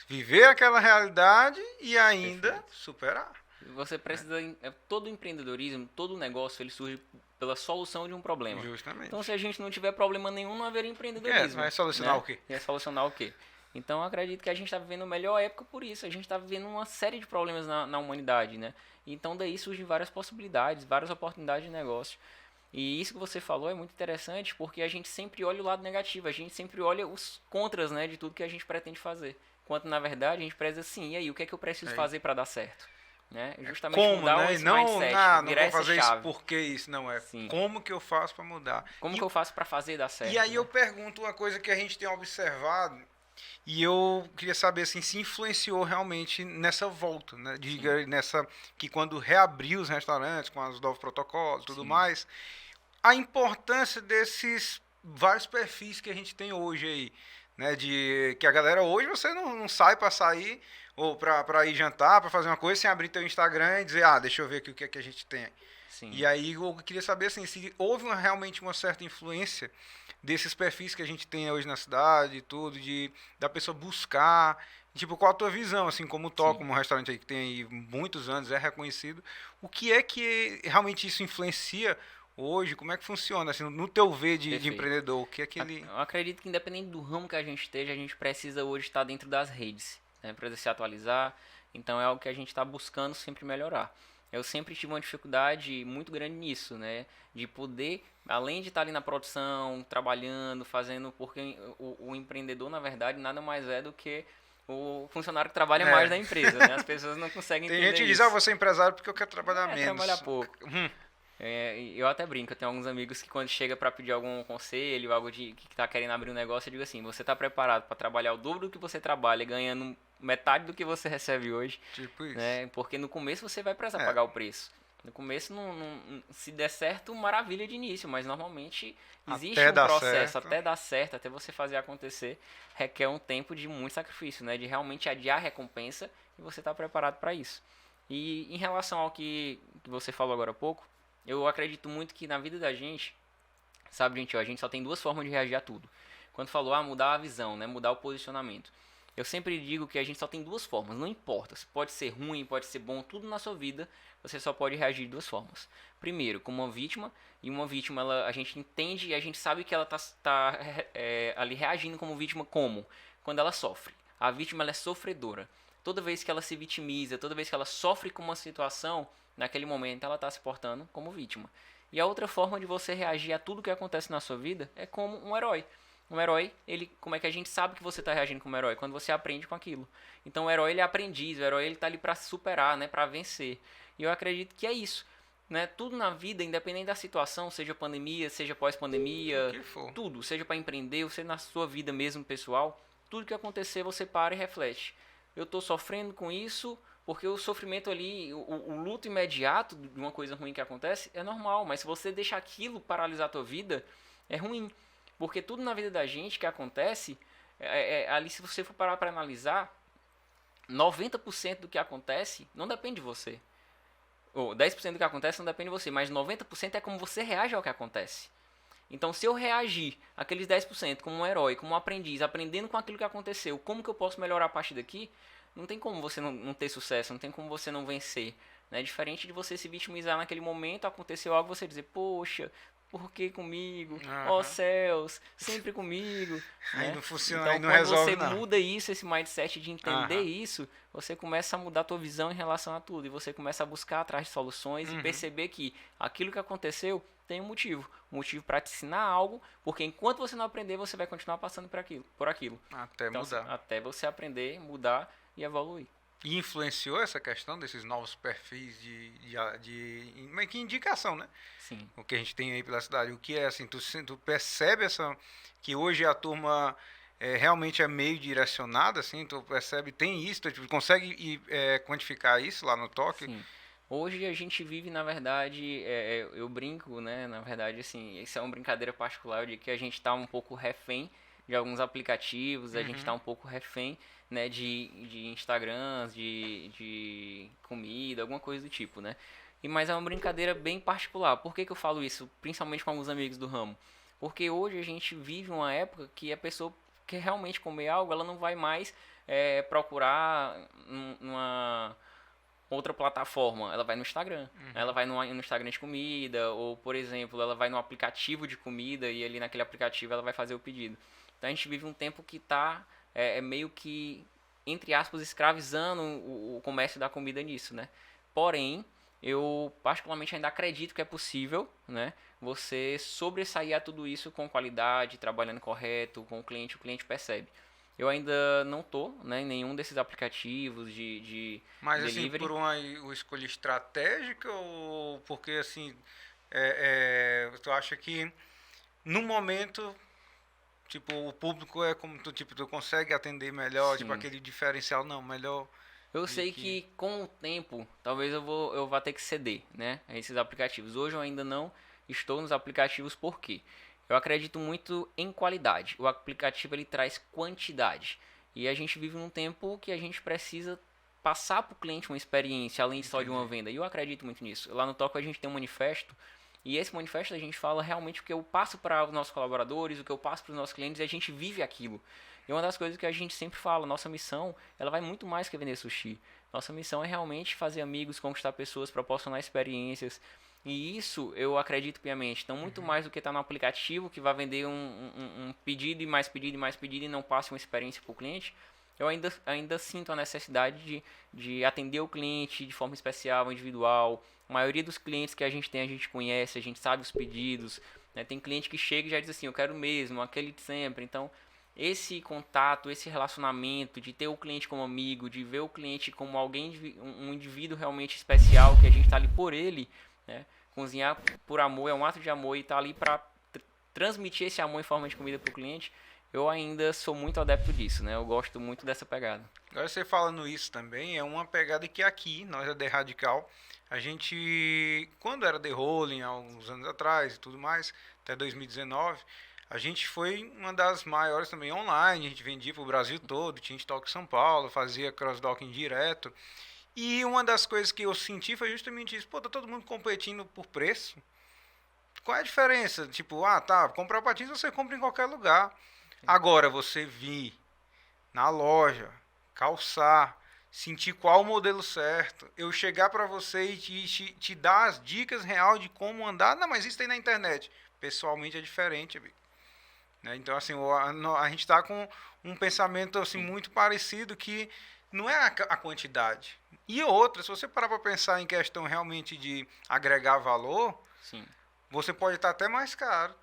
viver aquela realidade e ainda Perfeito. Superar. Você precisa... Todo empreendedorismo, todo negócio, ele surge pela solução de um problema. Justamente. Então, se a gente não tiver problema nenhum, não haveria empreendedorismo. Vai solucionar o quê? Vai solucionar o quê? Então, eu acredito que a gente está vivendo a melhor época por isso. A gente está vivendo uma série de problemas na humanidade, né? Então, daí surgem várias possibilidades, várias oportunidades de negócio. E isso que você falou é muito interessante, porque a gente sempre olha o lado negativo, a gente sempre olha os contras, né, de tudo que a gente pretende fazer. Enquanto, na verdade, a gente precisa assim, e aí, o que é que eu preciso fazer para dar certo? Né? Justamente como, mudar né? esse não, mindset, não vou fazer chave. isso porque isso, não é. Sim. Como que eu faço para mudar? Como que eu faço para fazer dar certo? E aí, né? eu pergunto uma coisa que a gente tem observado, e eu queria saber assim, se influenciou realmente nessa volta, né? Que quando reabriu os restaurantes com os novos protocolos e tudo mais, a importância desses vários perfis que a gente tem hoje aí, né? Que a galera hoje você não sai para sair ou para ir jantar, para fazer uma coisa sem abrir teu Instagram e dizer, deixa eu ver aqui o que é que a gente tem. Sim. E aí eu queria saber assim, se houve realmente uma certa influência desses perfis que a gente tem hoje na cidade e tudo, da pessoa buscar, tipo, qual a tua visão, assim, como o Tó, como um restaurante aí que tem aí muitos anos, é reconhecido, o que é que realmente isso influencia hoje, como é que funciona, assim, no teu ver de empreendedor, o que é que ele... Eu acredito que independente do ramo que a gente esteja, a gente precisa hoje estar dentro das redes, né, para se atualizar, então é algo que a gente está buscando sempre melhorar. Eu sempre tive uma dificuldade muito grande nisso, né, de poder, além de estar ali na produção, trabalhando, fazendo, porque o empreendedor, na verdade, nada mais é do que o funcionário que trabalha mais na empresa, né, as pessoas não conseguem entender Tem gente que diz, isso. você é empresário porque eu quero trabalhar menos. Trabalhar pouco. Eu até brinco, eu tenho alguns amigos que quando chega para pedir algum conselho, algo de que tá querendo abrir um negócio, eu digo assim, você tá preparado para trabalhar o dobro do que você trabalha, ganhando metade do que você recebe hoje, Tipo isso. né? Porque no começo você vai precisar É. pagar o preço. No começo, se der certo, maravilha de início, mas normalmente existe Até um dar processo, certo. até dar certo, até você fazer acontecer, requer um tempo de muito sacrifício, né? De realmente adiar a recompensa e você tá preparado para isso. E em relação ao que você falou agora há pouco, eu acredito muito que na vida da gente, sabe, gente, ó, a gente só tem duas formas de reagir a tudo. Quando falou, mudar a visão, né, mudar o posicionamento. Eu sempre digo que a gente só tem duas formas, não importa. Pode ser ruim, pode ser bom, tudo na sua vida, você só pode reagir de duas formas. Primeiro, como uma vítima, e uma vítima, a gente entende e a gente sabe que ela tá ali reagindo como vítima como? Quando ela sofre. A vítima, ela é sofredora. Toda vez que ela se vitimiza, toda vez que ela sofre com uma situação, naquele momento ela está se portando como vítima. E a outra forma de você reagir a tudo que acontece na sua vida é como um herói. Um herói, como é que a gente sabe que você está reagindo como herói? Quando você aprende com aquilo. Então o herói, ele é aprendiz, o herói, ele está ali para superar, né, para vencer. E eu acredito que é isso. Né? Tudo na vida, independente da situação, seja pandemia, seja pós-pandemia, O que for. tudo, seja para empreender, ou seja na sua vida mesmo pessoal, tudo que acontecer você para e reflete. Eu estou sofrendo com isso, porque o sofrimento ali, o luto imediato de uma coisa ruim que acontece é normal, mas se você deixar aquilo paralisar a tua vida, é ruim. Porque tudo na vida da gente que acontece, ali se você for parar para analisar, 90% do que acontece não depende de você. Ou 10% do que acontece não depende de você, mas 90% é como você reage ao que acontece. Então, se eu reagir aqueles 10% como um herói, como um aprendiz, aprendendo com aquilo que aconteceu, como que eu posso melhorar a partir daqui? Não tem como você não ter sucesso, não tem como você não vencer. Né? Diferente de você se vitimizar naquele momento, aconteceu algo, você dizer, poxa, por que comigo? Ó céus, sempre comigo. Aí né? não funciona, Então, aí não quando resolve você não. muda isso, esse mindset de entender isso, você começa a mudar a tua visão em relação a tudo. E você começa a buscar atrás de soluções e perceber que aquilo que aconteceu tem um motivo. Um motivo para te ensinar algo, porque enquanto você não aprender, você vai continuar passando por aquilo. Até Então, mudar. até você aprender, mudar e evoluir. E influenciou essa questão desses novos perfis mas que indicação, né? Sim. O que a gente tem aí pela cidade. O que é assim, tu percebe que hoje a turma realmente é meio direcionada, assim, tu percebe, tem isso, tu consegue quantificar isso lá no toque? Sim. Hoje a gente vive, na verdade, eu brinco, né? Na verdade, assim, isso é uma brincadeira particular de que a gente está um pouco refém de alguns aplicativos, a gente está um pouco refém, né, de Instagrams, de comida, alguma coisa do tipo, né? Mas é uma brincadeira bem particular. Por que eu falo isso? Principalmente com alguns amigos do ramo. Porque hoje a gente vive uma época que a pessoa quer realmente comer algo, ela não vai mais procurar numa outra plataforma, ela vai no Instagram. Ela vai no Instagram de comida, ou, por exemplo, ela vai no aplicativo de comida e ali naquele aplicativo ela vai fazer o pedido. Então a gente vive um tempo que está meio que, entre aspas, escravizando o comércio da comida nisso, né? Porém, eu particularmente ainda acredito que é possível, né, você sobressair a tudo isso com qualidade, trabalhando correto, com o cliente percebe. Eu ainda não tô, né, em nenhum desses aplicativos de Mas delivery. assim, por uma escolha estratégica ou porque assim, tu acha que no momento, tipo, o público é como tu consegue atender melhor, Sim. tipo aquele diferencial, não, melhor. Eu sei que com o tempo, talvez eu vá ter que ceder, né, a esses aplicativos. Hoje eu ainda não estou nos aplicativos, por quê? Eu acredito muito em qualidade. O aplicativo ele traz quantidade. E a gente vive num tempo que a gente precisa passar para o cliente uma experiência, além só de uma venda. E eu acredito muito nisso. Lá no Toco a gente tem um manifesto. E esse manifesto a gente fala realmente o que eu passo para os nossos colaboradores, o que eu passo para os nossos clientes, e a gente vive aquilo. E uma das coisas que a gente sempre fala, nossa missão, ela vai muito mais que vender sushi. Nossa missão é realmente fazer amigos, conquistar pessoas, proporcionar experiências. E isso eu acredito piamente. Então, muito mais do que estar no aplicativo que vai vender um pedido e mais pedido e mais pedido e não passe uma experiência para o cliente, eu ainda sinto a necessidade de atender o cliente de forma especial, individual. A maioria dos clientes que a gente tem, a gente conhece, a gente sabe os pedidos. Né? Tem cliente que chega e já diz assim, eu quero mesmo, aquele de sempre. Então, esse contato, esse relacionamento, de ter o cliente como amigo, de ver o cliente como alguém, um indivíduo realmente especial, que a gente está ali por ele, né? cozinhar por amor, é um ato de amor e tá ali para transmitir esse amor em forma de comida pro cliente, eu ainda sou muito adepto disso, né? Eu gosto muito dessa pegada. Agora você falando isso também, é uma pegada que aqui, nós é The Radical, a gente, quando era The Rolling, há uns anos atrás e tudo mais, até 2019, a gente foi uma das maiores também online, a gente vendia pro Brasil todo, tinha estoque em São Paulo, fazia cross-docking direto. E uma das coisas que eu senti foi justamente isso, pô, tá todo mundo competindo por preço. Qual é a diferença? Tipo, tá, comprar patins você compra em qualquer lugar. Agora você vir na loja, calçar, sentir qual o modelo certo, eu chegar pra você e te dar as dicas real de como andar, não, mas isso tem na internet. Pessoalmente é diferente, amigo. Né? Então, assim, a gente tá com um pensamento assim, muito parecido que não é a quantidade. E outra, se você parar pra pensar em questão realmente de agregar valor, Sim. você pode estar até mais caro.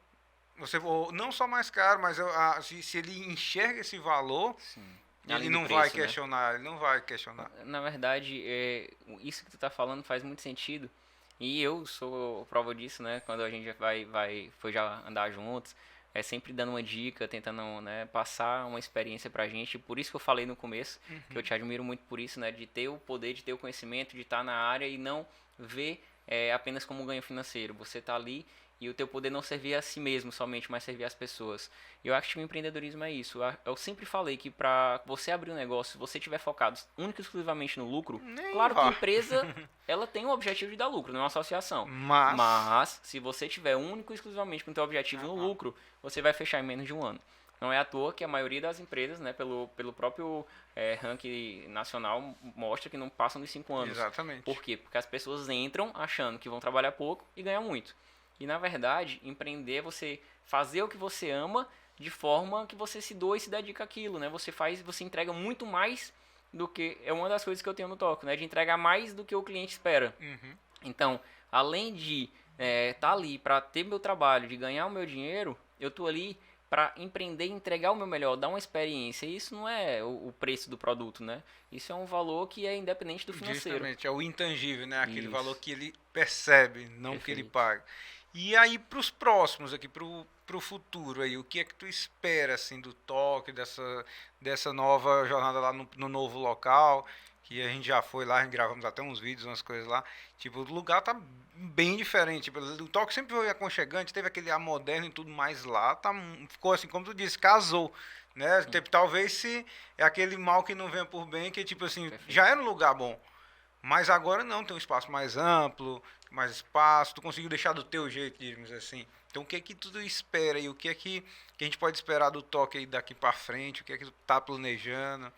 Ou não só mais caro, mas se ele enxerga esse valor, Sim. ele Além do não preço, vai né? questionar, ele não vai questionar. Na verdade, isso que tu tá falando faz muito sentido. E eu sou prova disso, né? Quando a gente foi já andar juntos, é sempre dando uma dica, tentando, né, passar uma experiência pra gente. Por isso que eu falei no começo, que eu te admiro muito por isso, né? De ter o poder, de ter o conhecimento, de estar na área e não ver apenas como ganho financeiro. Você tá ali e o teu poder não servir a si mesmo somente, mas servir as pessoas. E eu acho que o empreendedorismo é isso. Eu sempre falei que para você abrir um negócio, se você estiver focado único e exclusivamente no lucro, claro que a empresa ela tem o objetivo de dar lucro, não é uma associação. Mas se você tiver único e exclusivamente com o teu objetivo no lucro, você vai fechar em menos de um ano. Não é à toa que a maioria das empresas, né, pelo próprio ranking nacional, mostra que não passam dos 5 anos. Exatamente. Por quê? Porque as pessoas entram achando que vão trabalhar pouco e ganhar muito. E na verdade, empreender é você fazer o que você ama de forma que você se doa e se dedica àquilo, né? Você entrega muito mais do que... É uma das coisas que eu tenho no Toco, né? De entregar mais do que o cliente espera. Então, além de tá ali para ter meu trabalho, de ganhar o meu dinheiro, eu tô ali para empreender, entregar o meu melhor, dar uma experiência. E isso não é o preço do produto, né? Isso é um valor que é independente do financeiro. Justamente, é o intangível, né? Aquele Isso. valor que ele percebe, não que ele paga. E aí, para os próximos aqui, para o futuro aí, o que é que tu espera, assim, do toque, dessa nova jornada lá no novo local, que a gente já foi lá, a gente gravamos até uns vídeos, umas coisas lá, tipo, o lugar tá bem diferente, tipo, o toque sempre foi aconchegante, teve aquele ar moderno e tudo mais lá, ficou assim, como tu disse, casou, né, talvez se é aquele mal que não venha por bem, que tipo assim, já era um lugar bom, mas agora não, tem um espaço mais amplo, mais espaço, tu conseguiu deixar do teu jeito, digamos assim. Então o que é que tu espera e o que é que a gente pode esperar do toque aí daqui pra frente, o que é que tu tá planejando?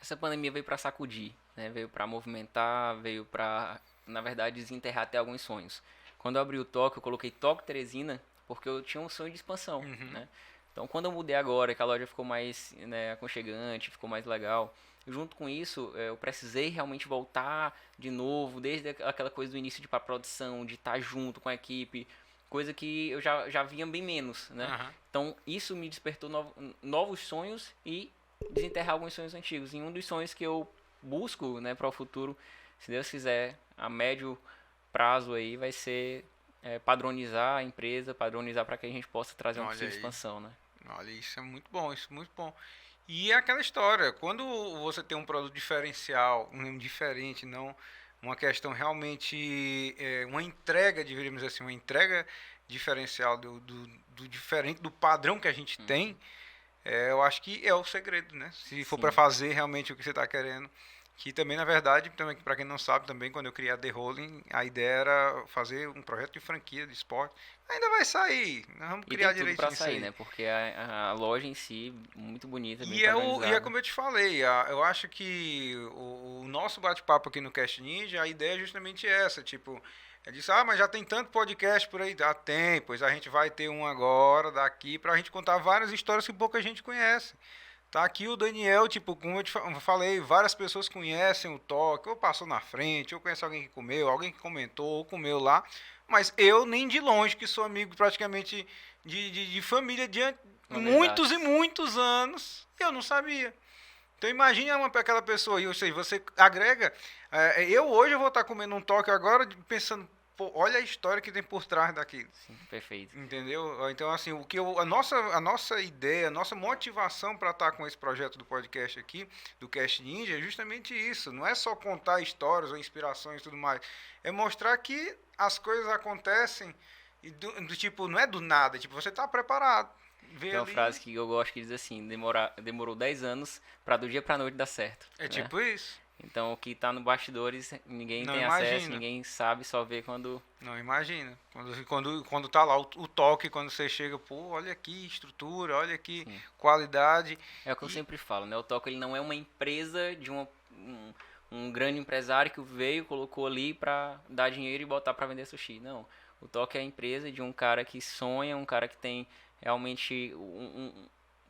Essa pandemia veio para sacudir, né? Veio para movimentar, veio para, na verdade, desenterrar até alguns sonhos. Quando eu abri o Toque, eu coloquei Toque Teresina, porque eu tinha um sonho de expansão, né? Então quando eu mudei agora, que a loja ficou mais, né, aconchegante, ficou mais legal, junto com isso, eu precisei realmente voltar de novo, desde aquela coisa do início de ir pra produção, de estar junto com a equipe, coisa que eu já vinha bem menos, né? Então isso me despertou novos sonhos e desenterrar alguns sonhos antigos. E um dos sonhos que eu busco, né, para o futuro, se Deus quiser, a médio prazo aí, vai ser padronizar a empresa, padronizar para que a gente possa trazer uma possível expansão, né? Olha, isso é muito bom, isso é muito bom. E é aquela história, quando você tem um produto diferencial, um diferente, não uma questão realmente, uma entrega, diríamos assim, uma entrega diferencial do diferente do padrão que a gente tem, eu acho que é o segredo, né? Se for para fazer realmente o que você está querendo. Que também, na verdade, também para quem não sabe, também quando eu criei a The Rolling, a ideia era fazer um projeto de franquia de esporte. Ainda vai sair, nós vamos criar direitinho para sair, né? Porque a loja em si, muito bonita, bem e é como eu te falei, eu acho que o nosso bate-papo aqui no Cast Ninja, a ideia é justamente essa, tipo, disse, mas já tem tanto podcast por aí, tem, pois a gente vai ter um agora, daqui, pra gente contar várias histórias que pouca gente conhece. Tá aqui o Daniel, tipo, como eu te falei, várias pessoas conhecem o Toque, ou passou na frente, ou conhece alguém que comeu, alguém que comentou, ou comeu lá, mas eu nem de longe, que sou amigo praticamente de família de muitos e muitos anos, eu não sabia. Então imagine aquela pessoa, e você agrega, eu hoje eu vou estar comendo um Toque agora, pensando, pô, olha a história que tem por trás daquilo. Sim, perfeito. Entendeu? Então, assim, a nossa ideia, a nossa motivação para estar com esse projeto do podcast aqui, do Cast Ninja, é justamente isso. Não é só contar histórias ou inspirações e tudo mais. É mostrar que as coisas acontecem e do tipo, não é do nada. Tipo, você tá preparado. Vê Tem uma ali. frase que eu gosto que diz assim, demorou 10 anos pra do dia pra noite dar certo. É né? tipo isso. Então o que tá no bastidores, ninguém Não tem imagina. acesso, ninguém sabe, só vê quando... Não, imagina. Quando tá lá o toque, quando você chega, pô, olha aqui estrutura, olha aqui Sim. qualidade. É o que eu E- sempre falo, né? O Toco ele não é uma empresa de um grande empresário que veio, colocou ali pra dar dinheiro e botar pra vender sushi. Não. O Toco é a empresa de um cara que sonha, um cara que tem realmente um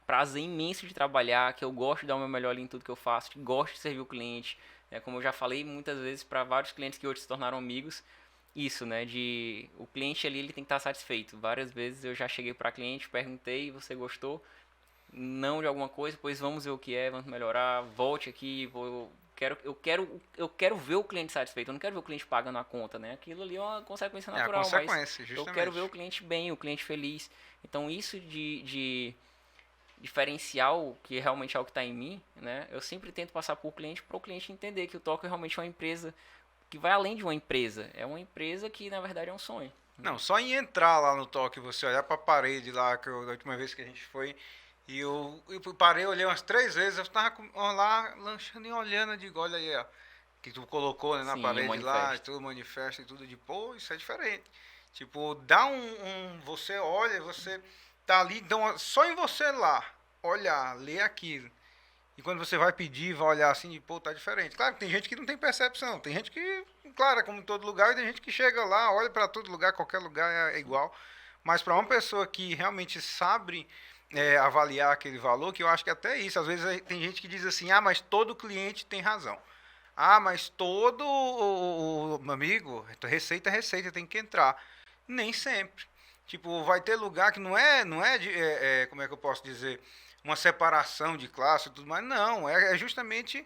prazer imenso de trabalhar, que eu gosto de dar o meu melhor ali em tudo que eu faço, que gosto de servir o cliente. Né? Como eu já falei muitas vezes para vários clientes que hoje se tornaram amigos, isso, né? De o cliente ali ele tem que estar satisfeito. Várias vezes eu já cheguei para cliente, perguntei, você gostou? Não de alguma coisa, pois vamos ver o que é, vamos melhorar, volte aqui, eu quero ver o cliente satisfeito, eu não quero ver o cliente pagando a conta, né? Aquilo ali é uma consequência É a natural, consequência, mas eu justamente. quero ver o cliente bem, o cliente feliz. Então isso de diferencial, que realmente é o que está em mim, né? Eu sempre tento passar para o cliente entender que o Toque realmente é uma empresa que vai além de uma empresa, é uma empresa que na verdade é um sonho. Não, só em entrar lá no toque, você olhar pra parede lá, da última vez que a gente foi, e eu parei, olhei umas 3 vezes, eu tava lá lanchando e olhando, eu digo, olha aí, ó, que tu colocou, né, na Sim, o parede lá, e manifesto. tudo, manifesto e tudo, de pô, isso é diferente. Tipo, dá você olha, você tá ali, só em você lá, olhar, ler aquilo. E quando você vai pedir, vai olhar assim, pô, tá diferente. Claro que tem gente que não tem percepção. Tem gente que, claro, é como em todo lugar, e tem gente que chega lá, olha para todo lugar, qualquer lugar é igual. Mas para uma pessoa que realmente sabe avaliar aquele valor, que eu acho que até isso, às vezes tem gente que diz assim, ah, mas todo cliente tem razão. Ah, mas todo meu amigo, receita é receita, tem que entrar. Nem sempre. Tipo, vai ter lugar que não é como é que eu posso dizer, uma separação de classe e tudo mais. Não, é justamente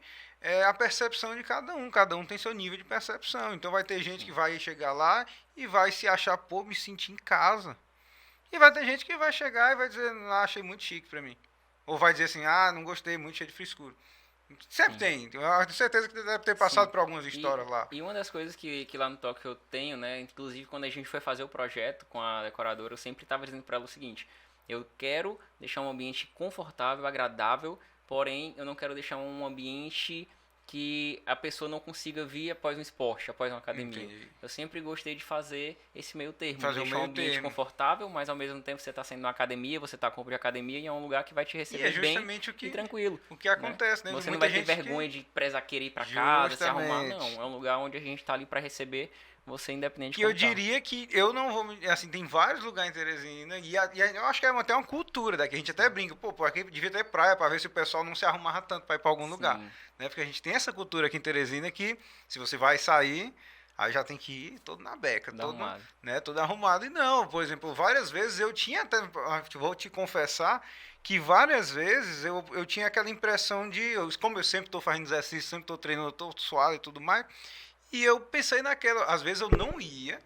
a percepção de cada um. Cada um tem seu nível de percepção. Então vai ter gente que vai chegar lá e vai se achar, pô, me sentir em casa. E vai ter gente que vai chegar e vai dizer, ah, achei muito chique pra mim. Ou vai dizer assim, ah, não gostei, muito cheio de frescura. Sempre tem. Eu tenho certeza que deve ter passado Sim. por algumas histórias lá. E uma das coisas que lá no Tóquio eu tenho, né? Inclusive quando a gente foi fazer o projeto com a decoradora, eu sempre estava dizendo para ela o seguinte: eu quero deixar um ambiente confortável, agradável, porém eu não quero deixar um ambiente que a pessoa não consiga vir após um esporte, após uma academia. Entendi. Eu sempre gostei de fazer esse meio termo, Fazer o deixar um meio ambiente termo. confortável, mas ao mesmo tempo você está saindo na academia, você está com roupa de academia e é um lugar que vai te E receber é bem justamente e tranquilo. o que acontece, né? Você não Muita vai ter gente vergonha que... de precisar querer ir pra casa, se arrumar. Justamente. Não, é um lugar onde a gente tá ali pra receber você independente de Que eu como tá. diria que eu não vou. Assim, tem vários lugares em Teresina. Eu acho que é até uma cultura daqui. A gente até brinca, pô, aqui devia ter praia pra ver se o pessoal não se arrumava tanto pra ir pra algum lugar. Sim, Né? Porque a gente tem essa cultura aqui em Teresina que se você vai sair, aí já tem que ir todo na beca, tudo todo, arrumado. né, todo arrumado. E não, por exemplo, várias vezes eu tinha até. Vou te confessar que várias vezes eu tinha aquela impressão de. Como eu sempre tô fazendo exercício, sempre tô treinando, tô suado e tudo mais. E eu pensei naquela, às vezes eu não ia,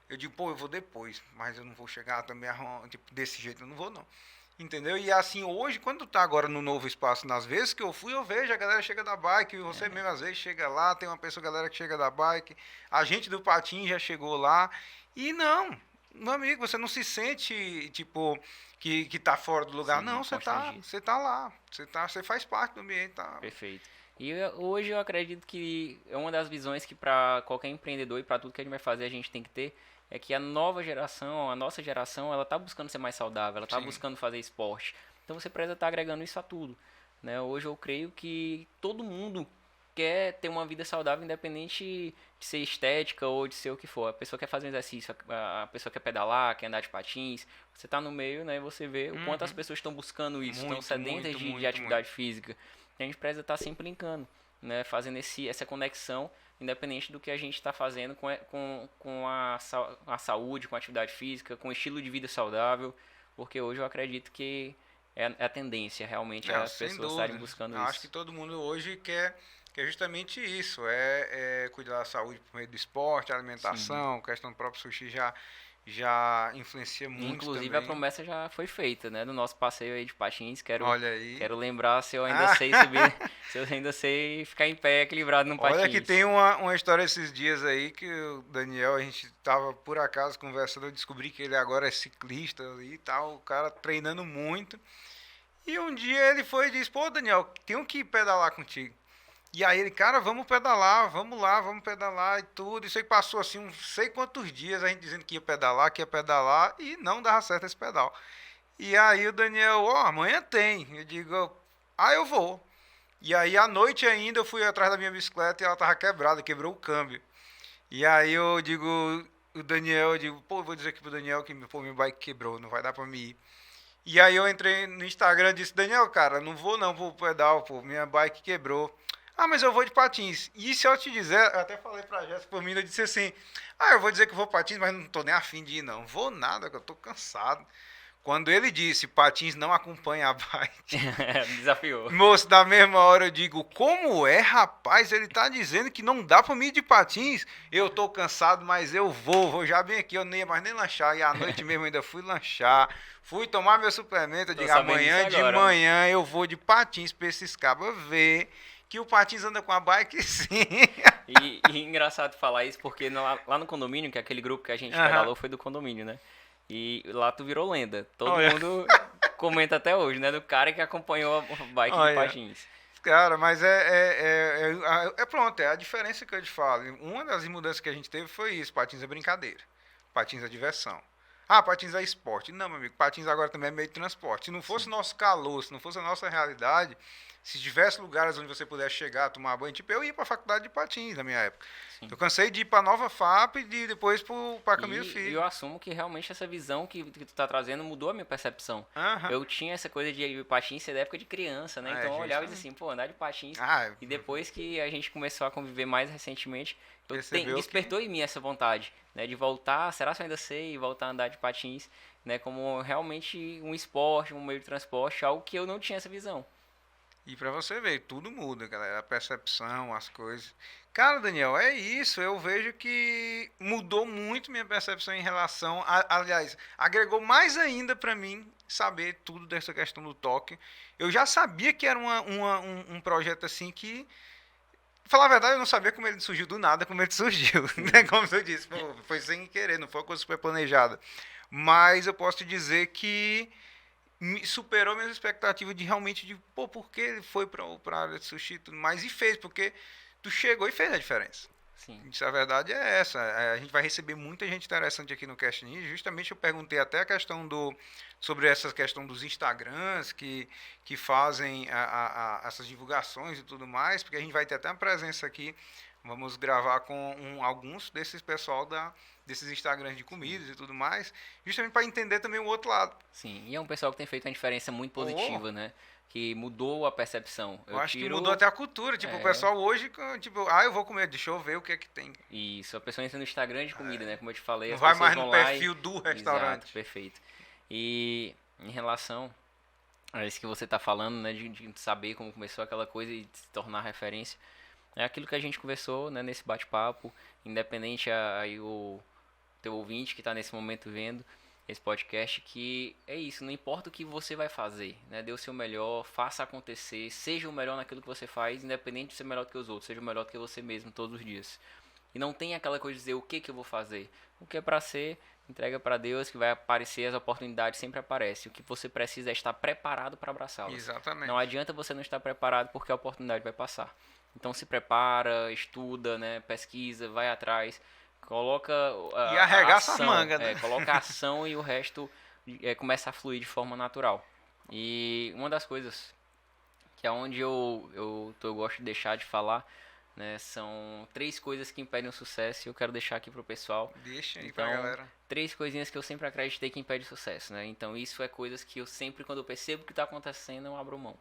eu digo, pô, eu vou depois, mas eu não vou chegar também tipo, desse jeito, eu não vou não. Entendeu? E assim, hoje, quando tá agora no novo espaço, nas vezes que eu fui, eu vejo a galera chega da bike, você mesmo às vezes chega lá, tem uma pessoa, galera que chega da bike, a gente do patim já chegou lá, e não, meu amigo, você não se sente, tipo, que tá fora do lugar, Sim, não, constrangido. você tá lá, você faz parte do ambiente, tá? Perfeito. E hoje eu acredito que é uma das visões que para qualquer empreendedor e para tudo que a gente vai fazer a gente tem que ter é que a nova geração, a nossa geração, ela tá buscando ser mais saudável, ela tá Sim. buscando fazer esporte. Então você precisa estar agregando isso a tudo, né? Hoje eu creio que todo mundo quer ter uma vida saudável independente de ser estética ou de ser o que for. A pessoa quer fazer um exercício, a pessoa quer pedalar, quer andar de patins. Você tá no meio, né? Você vê o quanto as pessoas estão buscando isso, estão Muito, sedentas muito, de muito, atividade física. A gente precisa estar sempre linkando, né? Fazendo essa conexão, independente do que a gente está fazendo com a saúde, com a atividade física, com o estilo de vida saudável, porque hoje eu acredito que é a tendência realmente as Sem pessoas estarem dúvida. buscando Eu isso. acho que todo mundo hoje quer que é justamente isso, é cuidar da saúde por meio do esporte, alimentação, questão do próprio sushi já influencia muito Inclusive a também. promessa já foi feita, né? No nosso passeio aí de patins, Olha aí. quero lembrar se eu ainda sei subir, se eu ainda sei ficar em pé equilibrado no patins. Olha que tem uma história esses dias aí que o Daniel, a gente tava por acaso conversando, eu descobri que ele agora é ciclista e tal, o cara treinando muito. E um dia ele foi e disse, pô Daniel, tenho que ir pedalar contigo. E aí ele, cara, vamos pedalar, vamos lá, vamos pedalar e tudo. Isso aí passou assim uns sei quantos dias a gente dizendo que ia pedalar e não dava certo esse pedal. E aí o Daniel, ó, amanhã tem. Eu digo, eu vou. E aí à noite ainda eu fui atrás da minha bicicleta e ela tava quebrada, quebrou o câmbio. E aí eu digo, o Daniel, eu digo, pô, eu vou dizer aqui pro Daniel que pô, meu bike quebrou, não vai dar pra mim ir. E aí eu entrei no Instagram e disse, Daniel, cara, não vou não pro pedal, pô, minha bike quebrou. Ah, mas eu vou de patins. E se eu te dizer, eu até falei pra Jéssica por mim, eu disse assim, eu vou dizer que eu vou patins, mas não tô nem afim de ir não. Vou nada, que eu tô cansado. Quando ele disse, patins não acompanha a bike. Desafiou. Moço, da mesma hora eu digo, como é, rapaz? Ele tá dizendo que não dá pra mim ir de patins. Eu tô cansado, mas eu vou já bem aqui, eu nem ia mais nem lanchar. E à noite mesmo ainda fui lanchar, fui tomar meu suplemento. Eu digo, amanhã de manhã eu vou de patins pra esses cabas ver que o patins anda com a bike sim. E engraçado falar isso porque lá no condomínio, que é aquele grupo que a gente pedalou foi do condomínio, né? E lá tu virou lenda. Todo mundo comenta até hoje, né? Do cara que acompanhou a bike de patins. Cara, mas pronto, é a diferença que eu te falo. Uma das mudanças que a gente teve foi isso, patins é brincadeira, patins é diversão. Ah, patins é esporte. Não, meu amigo, patins agora também é meio de transporte. Se não fosse o nosso calor, se não fosse a nossa realidade, se tivesse lugares onde você pudesse chegar, tomar banho, tipo, eu ia pra faculdade de patins na minha época. Sim. Eu cansei de ir pra Nova FAP e depois pra Camilo Filho. E eu assumo que realmente essa visão que tu tá trazendo mudou a minha percepção. Eu tinha essa coisa de patins ser da época de criança, né? Então eu olhava e dizia assim, pô, andar de patins. E depois que a gente começou a conviver mais recentemente, despertou em mim essa vontade, né? De voltar, será que eu ainda sei? Voltar a andar de patins, né? Como realmente um esporte, um meio de transporte, algo que eu não tinha essa visão. E pra você ver, tudo muda, galera. A percepção, as coisas. Cara, Daniel, é isso. Eu vejo que mudou muito minha percepção em relação. Aliás, agregou mais ainda pra mim saber tudo dessa questão do toque. Eu já sabia que era um projeto assim que. Falar a verdade, eu não sabia como ele surgiu do nada, como ele surgiu. Né? Como eu disse, foi sem querer, não foi uma coisa super planejada. Mas eu posso te dizer que superou minhas expectativas de realmente por que ele foi pra área de sushi e tudo mais, e fez, porque tu chegou e fez a diferença. Sim. Isso, a verdade é essa. A gente vai receber muita gente interessante aqui no Cast Ninja. Justamente eu perguntei até a questão sobre essa questão dos Instagrams que fazem essas divulgações e tudo mais, porque a gente vai ter até uma presença aqui. Vamos gravar com alguns desses pessoal desses Instagrams de comidas e tudo mais, justamente para entender também o outro lado. Sim, e é um pessoal que tem feito uma diferença muito positiva, né? Que mudou a percepção. Eu acho que mudou até a cultura. Tipo, o pessoal hoje, tipo, eu vou comer, deixa eu ver o que é que tem. Isso, a pessoa entra no Instagram de comida, né? Como eu te falei. Não vai mais no perfil do restaurante. Exato, perfeito. E em relação a isso que você está falando, né? De saber como começou aquela coisa e se tornar referência. É aquilo que a gente conversou, né, nesse bate-papo, independente aí o teu ouvinte que está nesse momento vendo esse podcast, que é isso, não importa o que você vai fazer, né, dê o seu melhor, faça acontecer, seja o melhor naquilo que você faz, independente de ser melhor do que os outros, seja o melhor do que você mesmo todos os dias. E não tem aquela coisa de dizer o que eu vou fazer. O que é para ser, entrega para Deus, que vai aparecer, as oportunidades sempre aparecem. O que você precisa é estar preparado para abraçá-las. Exatamente. Não adianta você não estar preparado porque a oportunidade vai passar. Então se prepara, estuda, né, pesquisa, vai atrás, coloca e arregaça a manga, né? Coloca a ação e o resto começa a fluir de forma natural. E uma das coisas que é onde eu gosto de deixar de falar, né, são 3 coisas que impedem o sucesso e eu quero deixar aqui pro pessoal. Deixa aí pra galera. 3 coisinhas que eu sempre acreditei que impedem o sucesso, né? Então isso é coisas que eu sempre, quando eu percebo que está acontecendo, eu abro mão.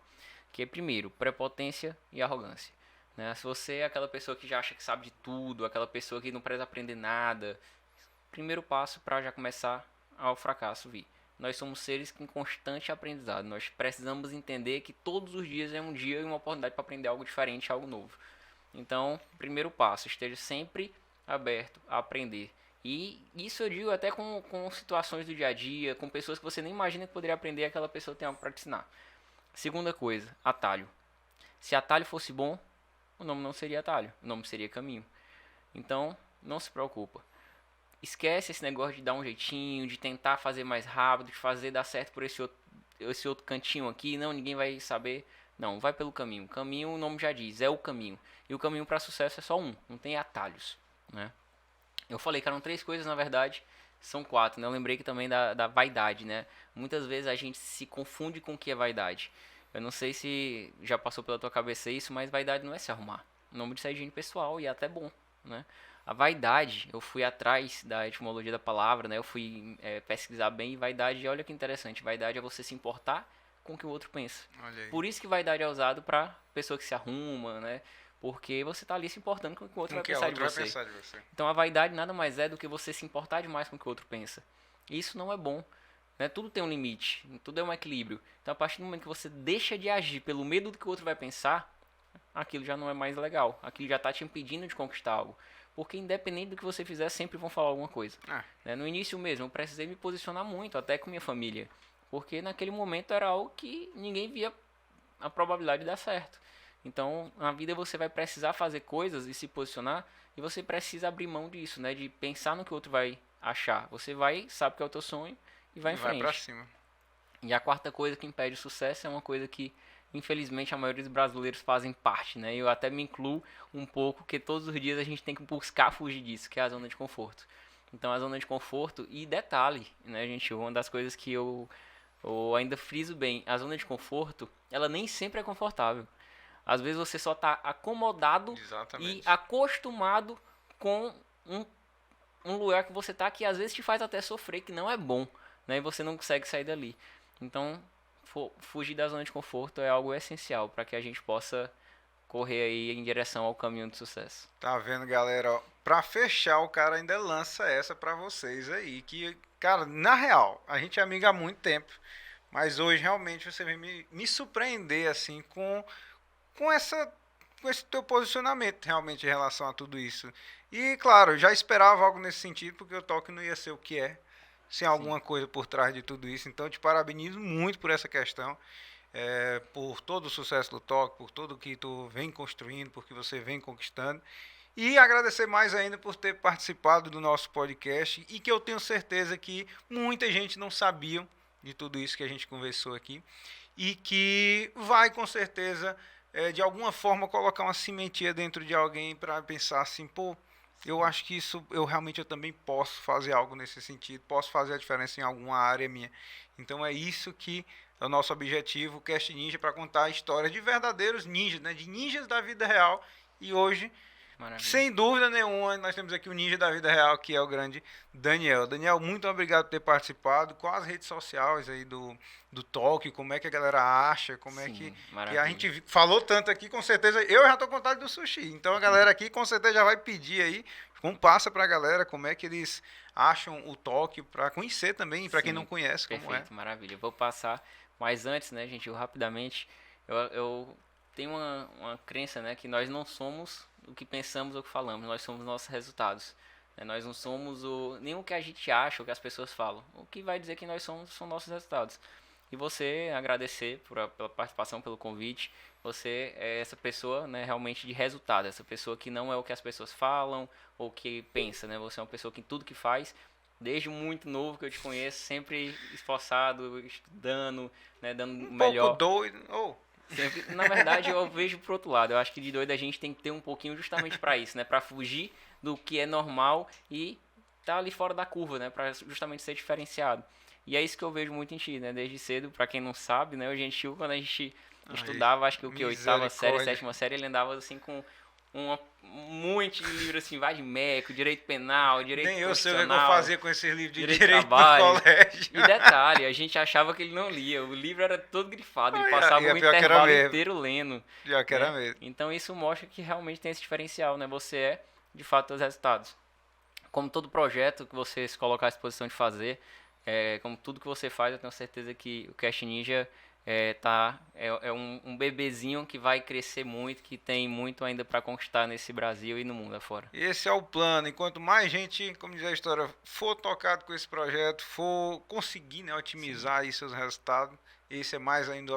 Que é, primeiro, prepotência e arrogância. Né? Se você é aquela pessoa que já acha que sabe de tudo, aquela pessoa que não precisa aprender nada, primeiro passo para já começar ao fracasso vir. Nós somos seres em constante aprendizado. Nós precisamos entender que todos os dias é um dia e uma oportunidade para aprender algo diferente, algo novo. Então, primeiro passo, esteja sempre aberto a aprender. E isso eu digo até com situações do dia a dia, com pessoas que você nem imagina que poderia aprender, aquela pessoa tem algo para te ensinar. Segunda coisa, atalho. Se atalho fosse bom, o nome não seria atalho, o nome seria caminho. Então, não se preocupa. Esquece esse negócio de dar um jeitinho, de tentar fazer mais rápido, de fazer dar certo por esse outro cantinho aqui. Não, ninguém vai saber. Não, vai pelo caminho. O caminho, o nome já diz, é o caminho. E o caminho para sucesso é só um, não tem atalhos, né? Eu falei que eram 3 coisas, na verdade, são 4, né? Eu lembrei que também da vaidade, né? Muitas vezes a gente se confunde com o que é vaidade. Eu não sei se já passou pela tua cabeça isso, mas vaidade não é se arrumar. O nome disso é higiene pessoal e é até bom, né? A vaidade, eu fui atrás da etimologia da palavra, né? Eu fui pesquisar bem e vaidade, olha que interessante. Vaidade é você se importar com o que o outro pensa. Olha aí. Por isso que vaidade é usado para pessoa que se arruma, né? Porque você está ali se importando com o que o outro Com vai que a pensar outra de vai você. pensar de você. Então a vaidade nada mais é do que você se importar demais com o que o outro pensa. E isso não é bom, né? Tudo tem um limite, tudo é um equilíbrio. Então a partir do momento que você deixa de agir pelo medo do que o outro vai pensar, aquilo já não é mais legal. Aquilo já está te impedindo de conquistar algo. Porque independente do que você fizer, sempre vão falar alguma coisa. Né? No início mesmo, eu precisei me posicionar muito, até com minha família. Porque naquele momento era algo que ninguém via a probabilidade de dar certo. Então, na vida você vai precisar fazer coisas e se posicionar, e você precisa abrir mão disso, né? De pensar no que o outro vai achar. Você vai, sabe que é o teu sonho, e vai em frente. Vai pra cima. E a quarta coisa que impede o sucesso é uma coisa que, infelizmente, a maioria dos brasileiros fazem parte, né? Eu até me incluo um pouco, porque todos os dias a gente tem que buscar fugir disso, que é a zona de conforto. Então, a zona de conforto, e detalhe, né, gente? Uma das coisas que eu ainda friso bem, a zona de conforto, ela nem sempre é confortável. Às vezes você só está acomodado Exatamente. e acostumado com um lugar que você está que às vezes te faz até sofrer, que não é bom, né? E você não consegue sair dali. Então, fugir da zona de conforto é algo essencial para que a gente possa correr aí em direção ao caminho do sucesso. Tá vendo, galera? Ó, pra fechar, o cara ainda lança essa pra vocês aí, que, cara, na real, a gente é amigo há muito tempo, mas hoje realmente você vem me surpreender, assim, com esse teu posicionamento realmente em relação a tudo isso. E claro, eu já esperava algo nesse sentido, porque o toque não ia ser o que é, sem alguma coisa por trás de tudo isso. Então eu te parabenizo muito por essa questão, por todo o sucesso do toque, por tudo que tu vem construindo, por que você vem conquistando. E agradecer mais ainda por ter participado do nosso podcast, e que eu tenho certeza que muita gente não sabia de tudo isso que a gente conversou aqui, e que vai com certeza de alguma forma colocar uma sementinha dentro de alguém para pensar assim, pô, eu acho que isso eu também posso fazer algo nesse sentido, posso fazer a diferença em alguma área minha. Então é isso que é o nosso objetivo, o Cast Ninja, para contar a história de verdadeiros ninjas, né, de ninjas da vida real. E hoje, Maravilha. sem dúvida nenhuma, nós temos aqui o ninja da vida real, que é o grande Daniel. Daniel, muito obrigado por ter participado. Quais as redes sociais aí do Talk, como é que a galera acha, como é que a gente falou tanto aqui, com certeza, eu já estou com vontade do sushi. Então a galera aqui com certeza já vai pedir aí, como passa para a galera, como é que eles acham o Talk, para conhecer também, para quem não conhece como perfeito, maravilha. Eu vou passar, mas antes, né, gente, rapidamente, eu tenho uma crença, né, que nós não somos o que pensamos ou o que falamos, nós somos nossos resultados. Né? Nós não somos nem o que a gente acha, o que as pessoas falam. O que vai dizer que nós somos são nossos resultados. E você agradecer pela participação, pelo convite. Você é essa pessoa, né, realmente de resultado, essa pessoa que não é o que as pessoas falam ou que pensa, né? Você é uma pessoa que tudo que faz, desde muito novo que eu te conheço, sempre esforçado, estudando, né, dando o melhor. Pouco doido, Sempre, na verdade, eu vejo pro outro lado. Eu acho que de doido a gente tem que ter um pouquinho justamente para isso, né? Para fugir do que é normal e tá ali fora da curva, né? Para justamente ser diferenciado. E é isso que eu vejo muito em ti, né? Desde cedo, para quem não sabe, né? O Gentil, quando a gente estudava, acho que o que? 8ª série, 7ª série, ele andava assim com um monte de livros assim, vademecum, direito penal, direito nem eu sei o que eu constitucional, fazia com esses livros de direito trabalho. do colégio. E detalhe, a gente achava que ele não lia. O livro era todo grifado, ele passava e o pior que era intervalo mesmo. inteiro lendo. Já que era né? mesmo. Então isso mostra que realmente tem esse diferencial, né? Você é, de fato, os resultados. Como todo projeto que você se colocar à disposição de fazer, como tudo que você faz, eu tenho certeza que o Cast Ninja É um bebezinho que vai crescer muito, que tem muito ainda para conquistar nesse Brasil e no mundo afora. Esse é o plano. Enquanto mais gente, como diz a história, for tocado com esse projeto, for conseguir, né, otimizar aí seus resultados, esse é mais ainda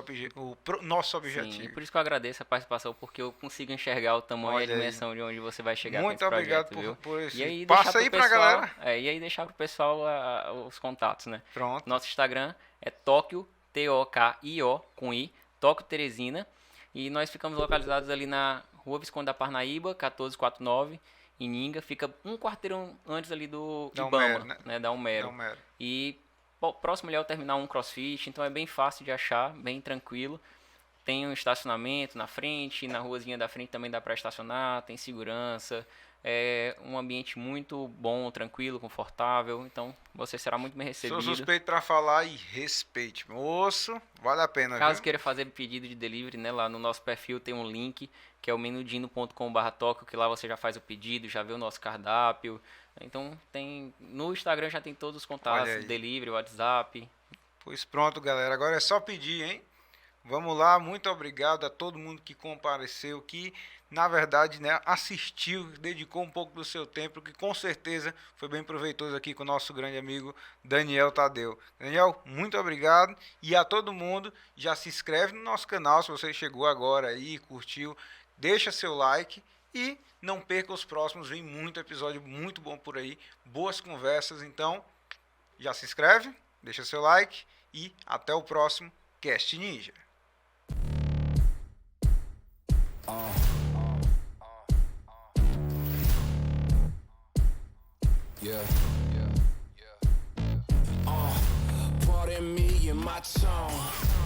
nosso Sim, e objetivo. por isso que eu agradeço a participação, porque eu consigo enxergar o tamanho e Olha a aí. dimensão de onde você vai chegar Muito com esse obrigado projeto, viu? por esse. E aí Passa aí pra galera. E aí deixar pro pessoal os contatos, né? Pronto. Nosso Instagram é Tóquio, T-O-K-I-O, com I, Tóquio Teresina. E nós ficamos localizados ali na Rua Visconde da Parnaíba, 1449, em Ninga. Fica um quarteirão antes ali do Da Ibama, Homero, né? né? Da Homero. Não, mero. E próximo ali é o Terminal 1 CrossFit, então é bem fácil de achar, bem tranquilo. Tem um estacionamento na frente, na ruazinha da frente também dá para estacionar, tem segurança. É um ambiente muito bom, tranquilo, confortável. Então você será muito bem recebido. Sou suspeito pra falar e respeite. Moço, vale a pena, Caso viu? queira fazer pedido de delivery, né, lá no nosso perfil tem um link que é o menudino.com/Tóquio, que lá você já faz o pedido, já vê o nosso cardápio. Então tem no Instagram já tem todos os Olha contatos, aí. delivery, WhatsApp. Pois pronto, galera. Agora é só pedir, hein? Vamos lá. Muito obrigado a todo mundo que compareceu, que na verdade, né, assistiu, dedicou um pouco do seu tempo, que com certeza foi bem proveitoso aqui com o nosso grande amigo Daniel Tadeu. Daniel, muito obrigado. E a todo mundo, já se inscreve no nosso canal se você chegou agora aí, curtiu, deixa seu like e não perca os próximos, vem muito episódio muito bom por aí, boas conversas, então já se inscreve, deixa seu like e até o próximo Cast Ninja. Yeah. Pardon me and my tone.